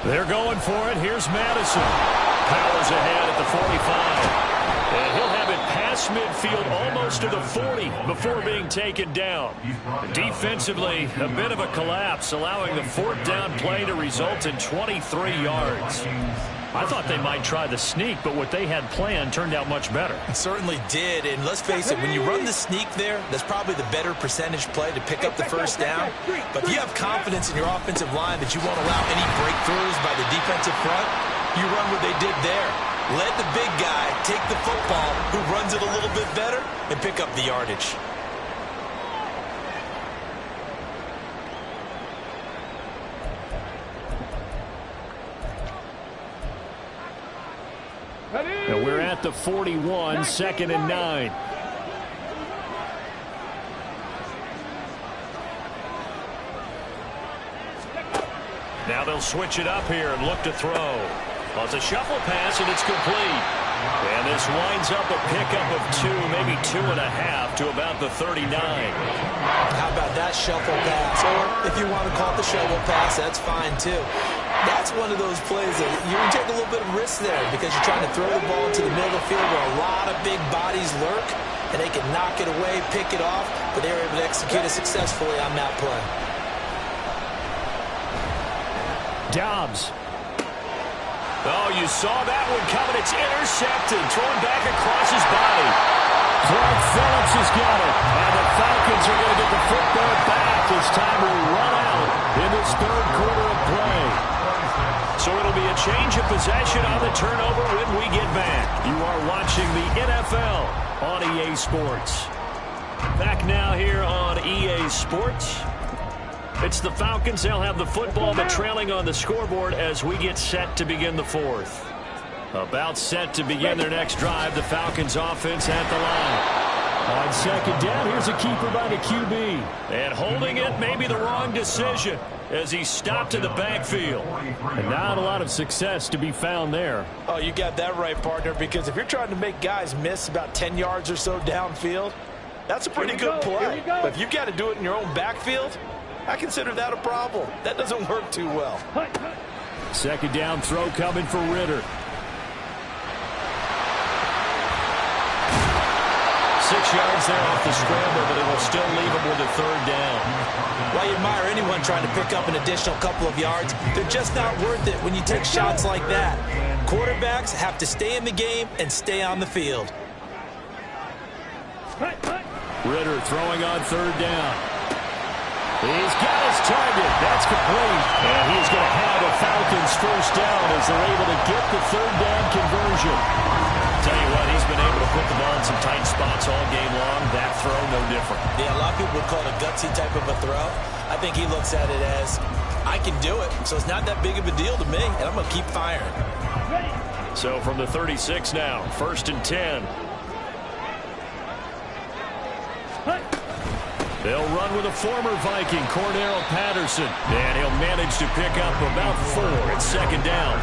B: They're going for it. Here's Madison. Powers ahead at the 45.
F: And he'll have it past midfield almost to the 40 before being taken down. Defensively, a bit of a collapse, allowing the 4th down play to result in 23 yards.
B: I thought they might try the sneak, but what they had planned turned out much better.
C: It certainly did, and let's face it, when you run the sneak there, that's probably the better percentage play to pick up the first down. But if you have confidence in your offensive line that you won't allow any breakthroughs by the defensive front, you run what they did there. Let the big guy take the football, who runs it a little bit better, and pick up the yardage.
B: And we're at the 41, 2nd and 9.
F: Now they'll switch it up here and look to throw. Well, it's a shuffle pass, and it's complete. And this winds up a pickup of 2, maybe 2.5 to about the 39.
C: How about that shuffle pass? Or if you want to call it the shovel pass, that's fine too. That's one of those plays that you can take a little bit of risk there because you're trying to throw the ball into the middle of the field where a lot of big bodies lurk, and they can knock it away, pick it off, but they were able to execute it successfully on that play.
B: Dobbs.
F: Oh, you saw that one coming. It's intercepted, thrown back across his body.
B: Clark Phillips has got it, and the Falcons are going to get the football back as time will run out in this 3rd quarter of play.
F: So it'll be a change of possession on the turnover when we get back.
B: You are watching the NFL on EA Sports.
F: Back now here on EA Sports. It's the Falcons. They'll have the football, but trailing on the scoreboard as we get set to begin the 4th.
B: About set to begin their next drive, the Falcons offense at the line. On 2nd down, here's a keeper by the QB.
F: And holding it may be the wrong decision as he stopped in the backfield.
B: And not a lot of success to be found there.
C: Oh, you got that right, partner, because if you're trying to make guys miss about 10 yards or so downfield, that's a pretty good play. But if you've got to do it in your own backfield, I consider that a problem. That doesn't work too well.
B: 2nd down throw coming for Ritter.
F: 6 yards there off the scramble, but it will still leave him with a 3rd down.
C: While you admire anyone trying to pick up an additional couple of yards, they're just not worth it when you take shots like that. Quarterbacks have to stay in the game and stay on the field.
B: Ritter throwing on 3rd down. He's got his target. That's complete. And he's going to have the Falcons 1st down as they're able to get the 3rd down conversion.
F: Tell you what, he's been able to put the ball in some tight spots all game long. That throw, no different.
C: Yeah, a lot of people would call it a gutsy type of a throw. I think he looks at it as, I can do it, so it's not that big of a deal to me, and I'm going to keep firing.
D: Ready?
B: So from the 36 now, 1st and 10. They'll run with a former Viking, Cordarrelle Patterson. And he'll manage to pick up about 4 at 2nd down.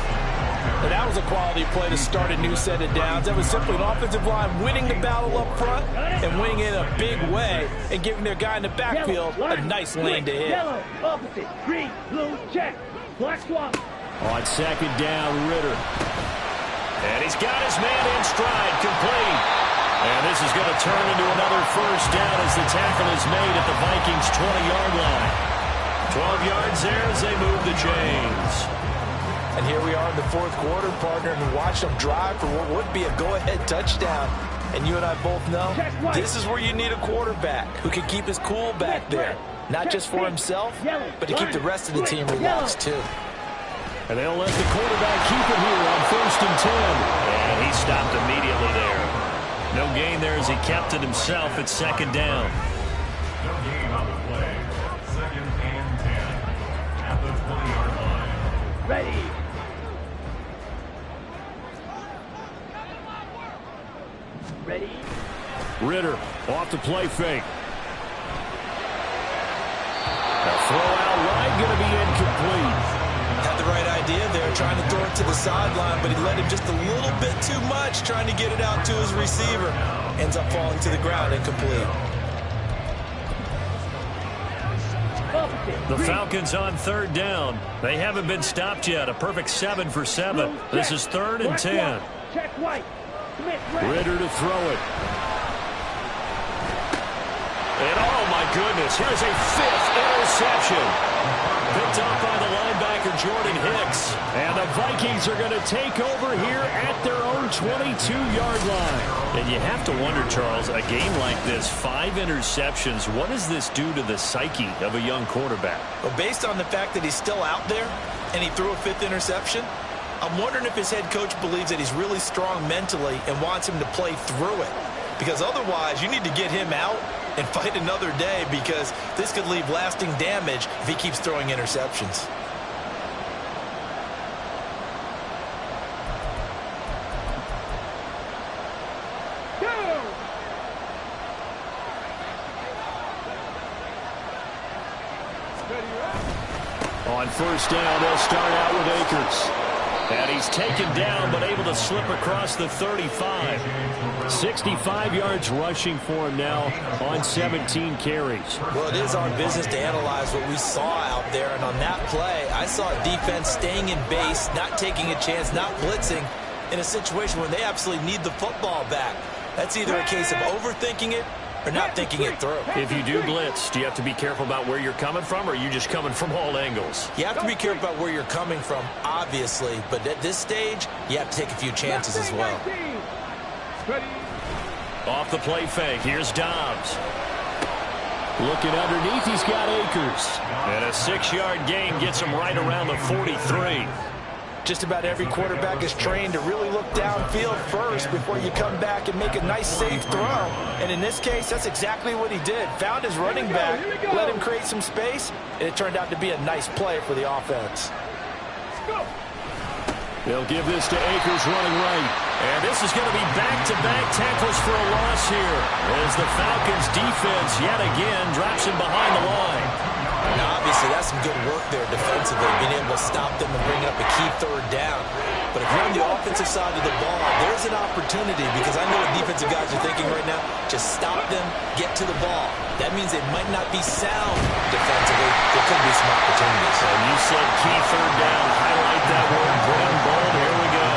C: And that was a quality play to start a new set of downs. That was simply an offensive line winning the battle up front and winning it in a big way and giving their guy in the backfield a nice lane to hit.
D: Yellow, opposite, green, blue, check, black swap.
B: On 2nd down, Ridder. And he's got his man in stride, complete. And this is going to turn into another 1st down as the tackle is made at the Vikings' 20-yard line. 12 yards there as they move the chains.
C: And here we are in the 4th quarter, partner, and watch them drive for what would be a go-ahead touchdown. And you and I both know this is where you need a quarterback who can keep his cool back there. Not just for himself, but to keep the rest of the team relaxed, too.
B: And they'll let the quarterback keep it here on 1st and 10.
F: And he stopped immediately there. No gain there as he kept it himself at 2nd down.
I: No gain on the play. 2nd and 10 at the 20-yard line.
D: Ready. Ready.
B: Ridder off the play fake. A throw out wide, going to be incomplete.
C: Had the right idea there, trying to throw it to the sideline, but he let him just a little bit too much, trying to get it out to his receiver. Ends up falling to the ground, incomplete.
B: The Falcons on 3rd down. They haven't been stopped yet. A perfect 7 for 7. This is 3rd and 10.
D: Check white.
B: Ridder to throw it. And oh my goodness, here's a 5th interception. Picked up by the linebacker Jordan Hicks. And the Vikings are going to take over here at their own 22-yard line.
F: And you have to wonder, Charles, a game like this, 5 interceptions, what does this do to the psyche of a young quarterback?
C: Well, based on the fact that he's still out there and he threw a 5th interception, I'm wondering if his head coach believes that he's really strong mentally and wants him to play through it. Because otherwise, you need to get him out and fight another day, because this could leave lasting damage if he keeps throwing interceptions.
B: On 1st down, they'll start out with Akers. And he's taken down, but able to slip across the 35. 65 yards rushing for him now on 17 carries.
C: Well, it is our business to analyze what we saw out there. And on that play, I saw a defense staying in base, not taking a chance, not blitzing in a situation where they absolutely need the football back. That's either a case of overthinking it or not thinking it through.
B: If you do blitz, do you have to be careful about where you're coming from, or are you just coming from all angles?
C: You have to be careful about where you're coming from, obviously, but at this stage, you have to take a few chances as well.
B: Off the play fake, here's Dobbs. Looking underneath, he's got Akers. And a 6-yard gain gets him right around the 43.
C: Just about every quarterback is trained to really look downfield first before you come back and make a nice, safe throw. And in this case, that's exactly what he did. Found his running back, let him create some space, and it turned out to be a nice play for the offense.
B: They'll give this to Akers running right.
F: And this is going to be back-to-back tackles for a loss here, as the Falcons defense yet again drops him behind the line.
C: Now, obviously, that's some good work there defensively, being able to stop them and bring up a key 3rd down. But if you're on the offensive side of the ball, there's an opportunity, because I know what defensive guys are thinking right now. Just stop them, get to the ball. That means they might not be sound defensively. There could be some opportunities.
F: And you said key 3rd down. Highlight that word, brown bold. Here we go.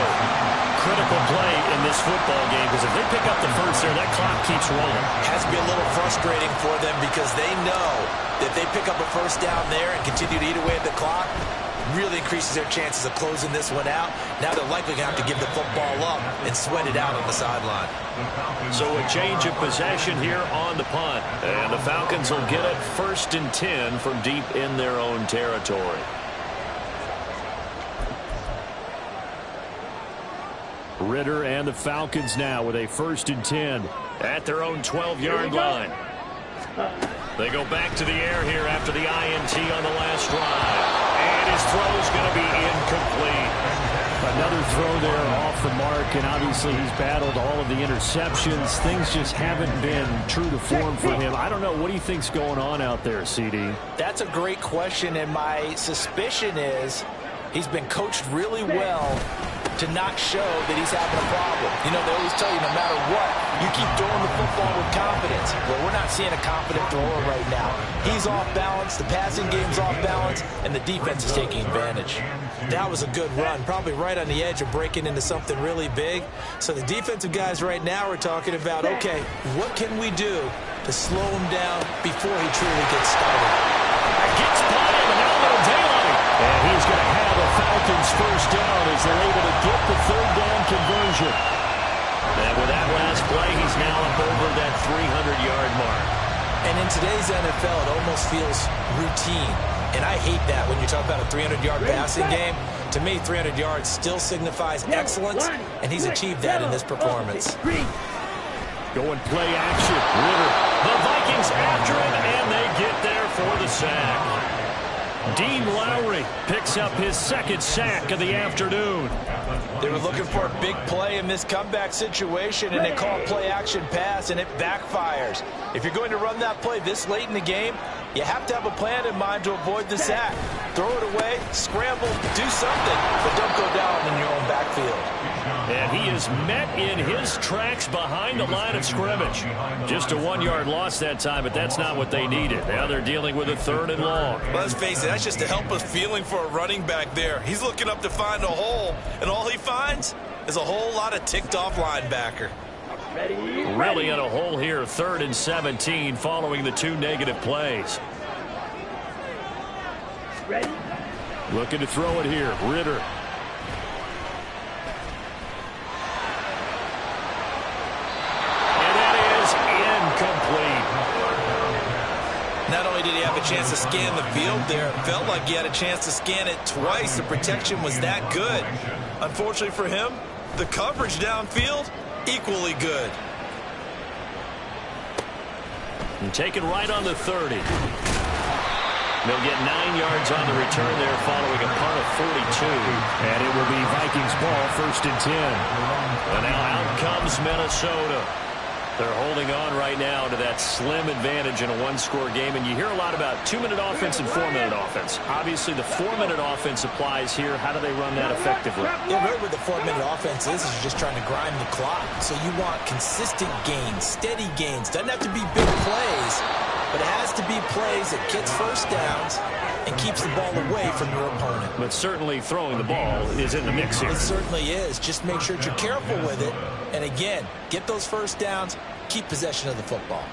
F: Critical play in this football game, because if they pick up the first there, that clock keeps rolling.
C: Has to be a little frustrating for them, because they know that if they pick up a 1st down there and continue to eat away at the clock, really increases their chances of closing this one out. Now they're likely going to have to give the football up and sweat it out on the sideline.
F: So a change of possession here on the punt. And the Falcons will get it 1st and 10 from deep in their own territory.
B: Ridder and the Falcons now with a 1st and 10
F: at their own 12-yard line. They go back to the air here after the INT on the last drive. And his throw is going to be incomplete.
B: Another throw there off the mark, and obviously he's battled all of the interceptions. Things just haven't been true to form for him. I don't know. What do you think's going on out there, CD?
C: That's a great question, and my suspicion is he's been coached really well to not show that he's having a problem. You know, they always tell you no matter what, you keep throwing the football with confidence. Well, we're not seeing a confident thrower right now. He's off balance, the passing game's off balance, and the defense is taking advantage. That was a good run, probably right on the edge of breaking into something really big. So the defensive guys right now are talking about, okay, what can we do to slow him down before he truly gets started?
B: Gets by him, and now a little daylight. And he's going to have a Falcons first down as they're able to get the third down conversion. And with that last play, he's now up over that 300-yard mark.
C: And in today's NFL, it almost feels routine. And I hate that when you talk about a 300-yard passing game. To me, 300 yards still signifies excellence, and he's achieved that in this performance.
B: Going play action. Ritter.
F: The Vikings after him, and they get there for the sack. Dean Lowry picks up his second sack of the afternoon.
C: They were looking for a big play in this comeback situation, and they call play action pass, and it backfires. If you're going to run that play this late in the game, you have to have a plan in mind to avoid the sack. Throw it away, scramble, do something, but don't go down in your own backfield.
F: And he is met in his tracks behind the line of scrimmage. Just a 1-yard loss that time, but that's not what they needed. Now they're dealing with a 3rd and long.
C: Well, let's face it, that's just a helpless feeling for a running back there. He's looking up to find a hole, and all he finds is a whole lot of ticked-off linebacker.
F: Really in a hole here, 3rd and 17 following the 2 negative plays.
D: Ready?
B: Looking to throw it here. Ritter.
C: Not only did he have a chance to scan the field there, it felt like he had a chance to scan it twice. The protection was that good. Unfortunately for him, the coverage downfield, equally good.
F: And taken right on the 30. They'll get 9 yards on the return there following a punt of 42.
B: And it will be Vikings ball, 1st and 10.
F: And now out comes Minnesota. They're holding on right now to that slim advantage in a 1-score game. And you hear a lot about 2-minute offense and 4-minute offense. Obviously, the 4-minute offense applies here. How do they run that effectively?
C: Yeah, really what the 4-minute offense is you're just trying to grind the clock. So you want consistent gains, steady gains. Doesn't have to be big plays, but it has to be plays that gets first downs and keeps the ball away from your opponent.
F: But certainly throwing the ball is in the mix here.
C: It certainly is. Just make sure that you're careful with it. And again, get those first downs, keep possession of the football.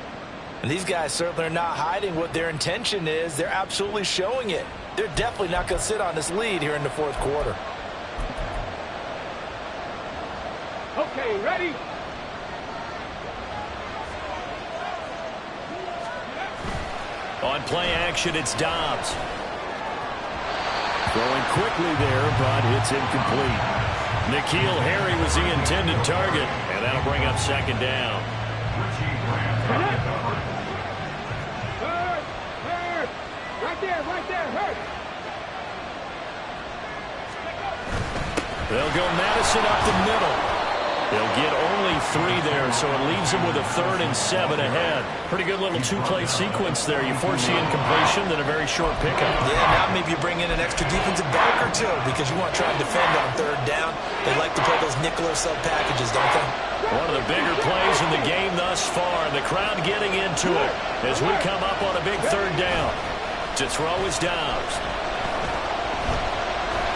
C: And these guys certainly are not hiding what their intention is. They're absolutely showing it. They're definitely not going to sit on this lead here in the 4th quarter.
D: Okay, ready?
F: On play action, it's Dobbs.
B: Throwing quickly there, but it's incomplete.
F: N'Keal Harry was the intended target, and that'll bring up 2nd down.
D: Hurt! Right there, hurt!
F: They'll go Madison up the middle. They'll get only 3 there, so it leaves them with a 3rd and 7 ahead. Pretty good little 2-play sequence there. You force the incompletion, then a very short pickup.
C: Yeah, now maybe you bring in an extra defensive back or two because you want to try and defend on 3rd down. They like to play those nickel or sub packages, don't they?
F: One of the bigger plays in the game thus far. The crowd getting into it as we come up on a big 3rd down. To throw is Dobbs.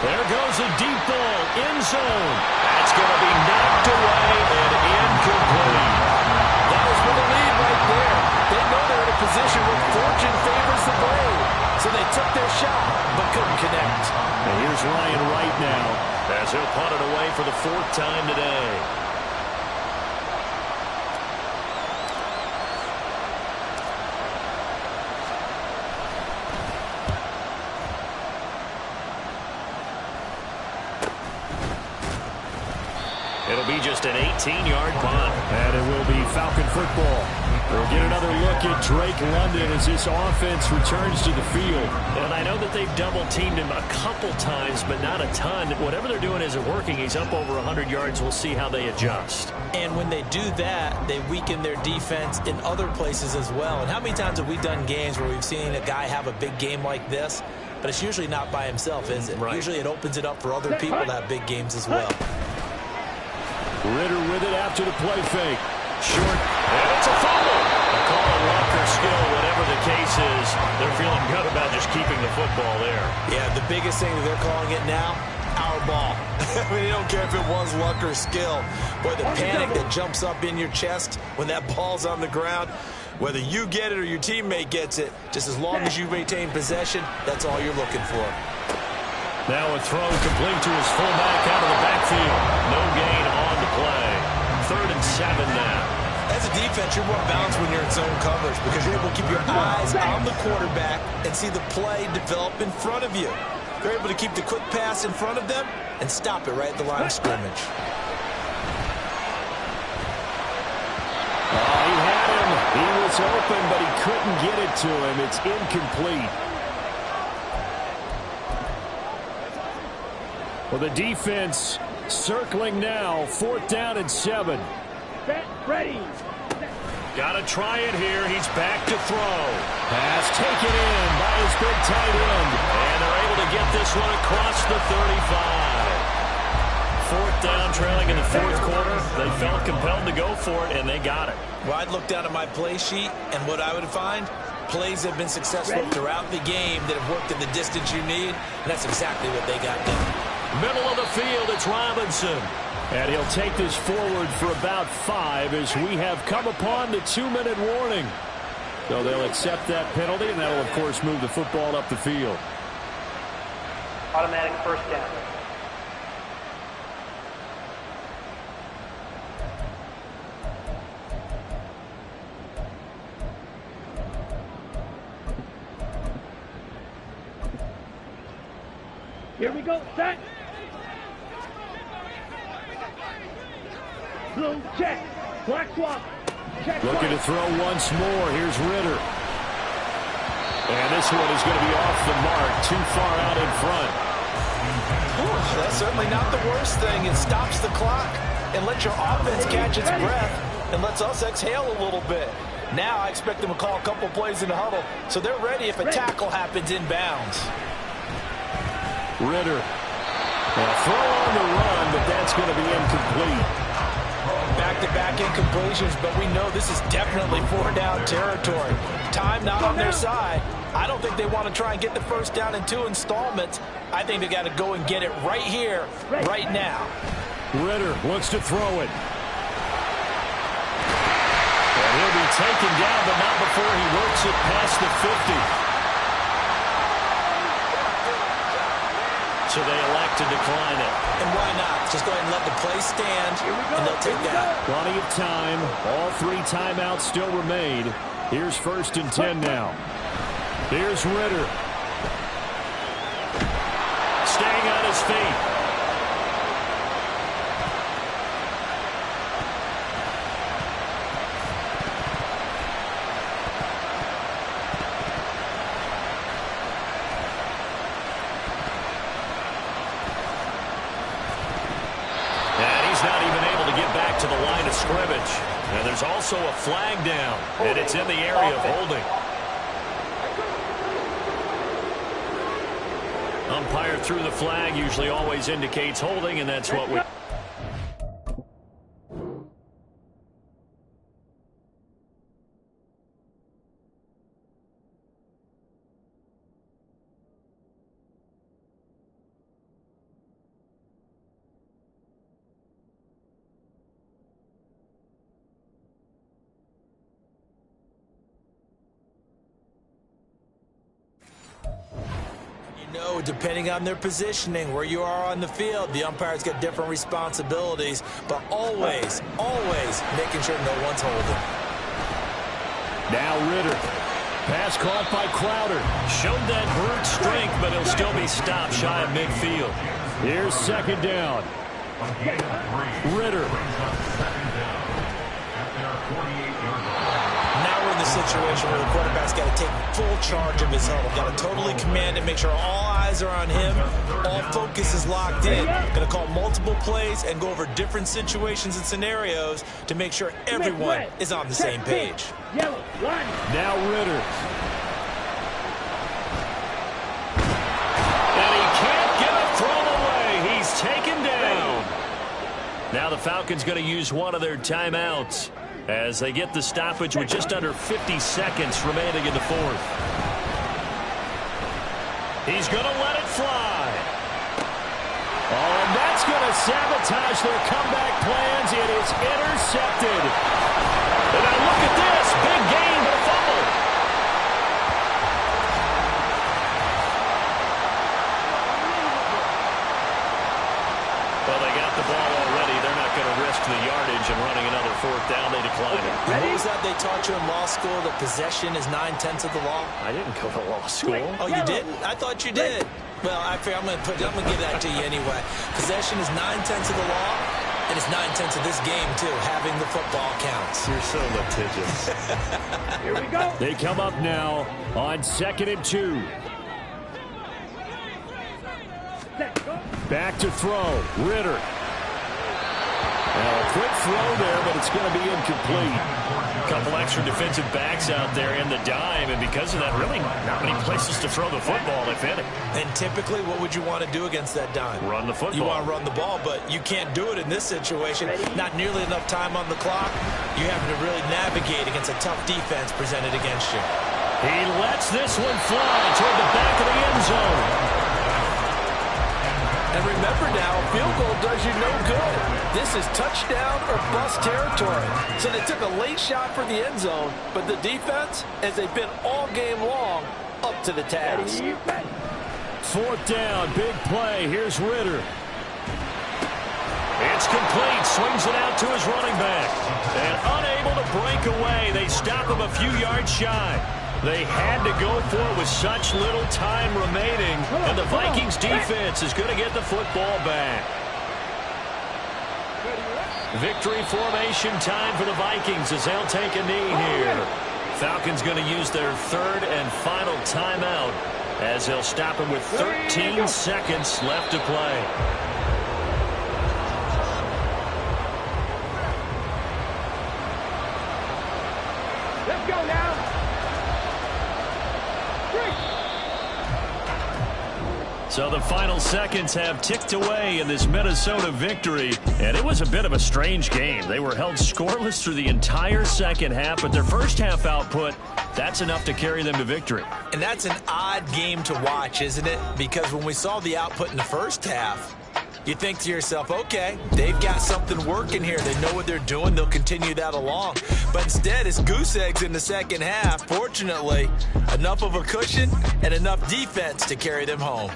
F: There goes a deep ball, end zone. That's going to be knocked away and incomplete.
C: That was for the lead right there. They know they're in a position where fortune favors the brave. So they took their shot, but couldn't connect.
B: And here's Ryan Wright now,
F: as he'll punt it away for the 4th time today.
B: It'll be just an 18-yard punt. And it will be Falcon football. We'll get another look at Drake London as this offense returns to the field.
F: And I know that they've double-teamed him a couple times, but not a ton. Whatever they're doing isn't working. He's up over 100 yards. We'll see how they adjust.
C: And when they do that, they weaken their defense in other places as well. And how many times have we done games where we've seen a guy have a big game like this, but it's usually not by himself, is it?
F: Right.
C: Usually it opens it up for other people to have big games as well.
B: Ritter with it after the play fake.
F: Short. And it's a fumble. A call on luck or skill, whatever the case is, they're feeling good about just keeping the football there.
C: Yeah, the biggest thing that they're calling it now, our ball. I mean, they don't care if it was luck or skill. Boy, the panic that jumps up in your chest when that ball's on the ground, whether you get it or your teammate gets it, just as long as you maintain possession, that's all you're looking for.
F: Now a throw complete to his fullback out of the backfield. No gain on the play. 3rd and 7 now.
C: As a defense, you're more balanced when you're in zone coverage because you're able to keep your eyes on the quarterback and see the play develop in front of you. You're able to keep the quick pass in front of them and stop it right at the line of scrimmage.
B: Oh, he had him. He was open, but he couldn't get it to him. It's incomplete. Well, the defense circling now. 4th down and 7.
D: Ready.
F: Got to try it here. He's back to throw.
B: Pass taken in by his big tight end.
F: And they're able to get this one across the 35. 4th down, trailing in the 4th quarter. They felt compelled to go for it, and they got it.
C: Well, I'd look down at my play sheet, and what I would find, plays have been successful throughout the game that have worked in the distance you need, and that's exactly what they got done.
F: Middle of the field, it's Robinson.
B: And he'll take this forward for about 5 as we have come upon the 2-minute warning. So they'll accept that penalty, and that'll, of course, move the football up the field.
G: Automatic 1st down.
D: Here we go. Set. Blue, check. Black swap. Check.
B: Looking to throw once more. Here's Ritter. And this one is going to be off the mark. Too far out in front.
C: Ooh, that's certainly not the worst thing. It stops the clock and lets your offense catch its breath and lets us exhale a little bit. Now I expect them to call a couple plays in the huddle, so they're ready if a tackle happens inbounds.
B: Ritter. A throw on the run, but that's going to be incomplete.
C: Back-to-back incompletions, but we know this is definitely 4-down territory. Time not on their side. I don't think they want to try and get the 1st down in 2 installments. I think they got to go and get it right here, right now.
B: Ritter looks to throw it.
F: And he'll be taken down, but not before he works it past the 50. So they elect to decline it.
C: And why not? Just go ahead and let the play stand, and they'll take that.
B: Plenty of time. All 3 timeouts still remain. Here's 1st and 10 now. Here's Ritter.
F: Staying on his feet. To the line of scrimmage. And there's also a flag down, and it's in the area of holding. Umpire threw the flag, usually always indicates holding, and that's what we...
C: Depending on their positioning, where you are on the field, the umpire's got different responsibilities, but always, always making sure no one's holding.
B: Now Ritter. Pass caught by Crowder.
F: Showed that brute strength, but he'll still be stopped shy of midfield.
B: Here's 2nd down. Ritter.
C: situation where the quarterback's got to take full charge of his huddle. Got to totally command it, make sure all eyes are on him. All focus is locked in. Going to call multiple plays and go over different situations and scenarios to make sure everyone is on the same page.
B: Now Ritter. And he can't get a throw away. He's taken down. Now the Falcons going to use one of their timeouts as they get the stoppage with just under 50 seconds remaining in the fourth. He's going to let it fly. Oh, and that's going to sabotage their comeback plans. It is intercepted. And now look at this. Big gain, but a fumble. Well, they got the ball already. They're not going to risk the yardage and running another fourth down. They decline it.
C: What was that they taught you in law school, that possession is 9/10 of the law?
B: I didn't go to law school.
C: Oh, you didn't? I thought you did. Well, I figure I'm going to give that to you anyway. Possession is 9/10 of the law, and it's 9/10 of this game, too. Having the football counts.
B: You're so litigious.
D: Here we go.
B: They come up now on 2nd and 2. Back to throw. Ritter. Now a quick throw there, but it's going to be incomplete. A couple extra defensive backs out there in the dime, and because of that, really not many places to throw the football, if any.
C: And typically, what would you want to do against that dime?
B: Run the football.
C: You want to run the ball, but you can't do it in this situation. Not nearly enough time on the clock. You have to really navigate against a tough defense presented against you.
B: He lets this one fly toward the back of the end zone.
C: And remember now, a field goal does you no good. This is touchdown or bust territory. So they took a late shot for the end zone, but the defense, as they've been all game long, up to the task.
B: 4th down, big play. Here's Ritter. It's complete. Swings it out to his running back. And unable to break away. They stop him a few yards shy. They had to go for it with such little time remaining. And the Vikings defense is going to get the football back. Victory formation time for the Vikings as they'll take a knee here. Falcons going to use their 3rd and final timeout as they'll stop him with 13 seconds left to play.
D: Let's go now.
B: So the final seconds have ticked away in this Minnesota victory, and it was a bit of a strange game. They were held scoreless through the entire second half, but their first half output, that's enough to carry them to victory.
C: And that's an odd game to watch, isn't it? Because when we saw the output in the first half, you think to yourself, okay, they've got something working here. They know what they're doing. They'll continue that along. But instead, it's goose eggs in the second half. Fortunately, enough of a cushion and enough defense to carry them home.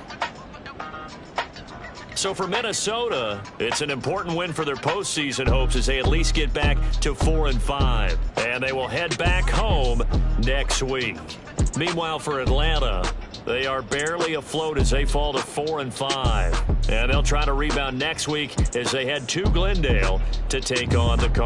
B: So for Minnesota, it's an important win for their postseason hopes as they at least get back to 4-5. And they will head back home next week. Meanwhile, for Atlanta, they are barely afloat as they fall to 4-5. And they'll try to rebound next week as they head to Glendale to take on the Cardinals.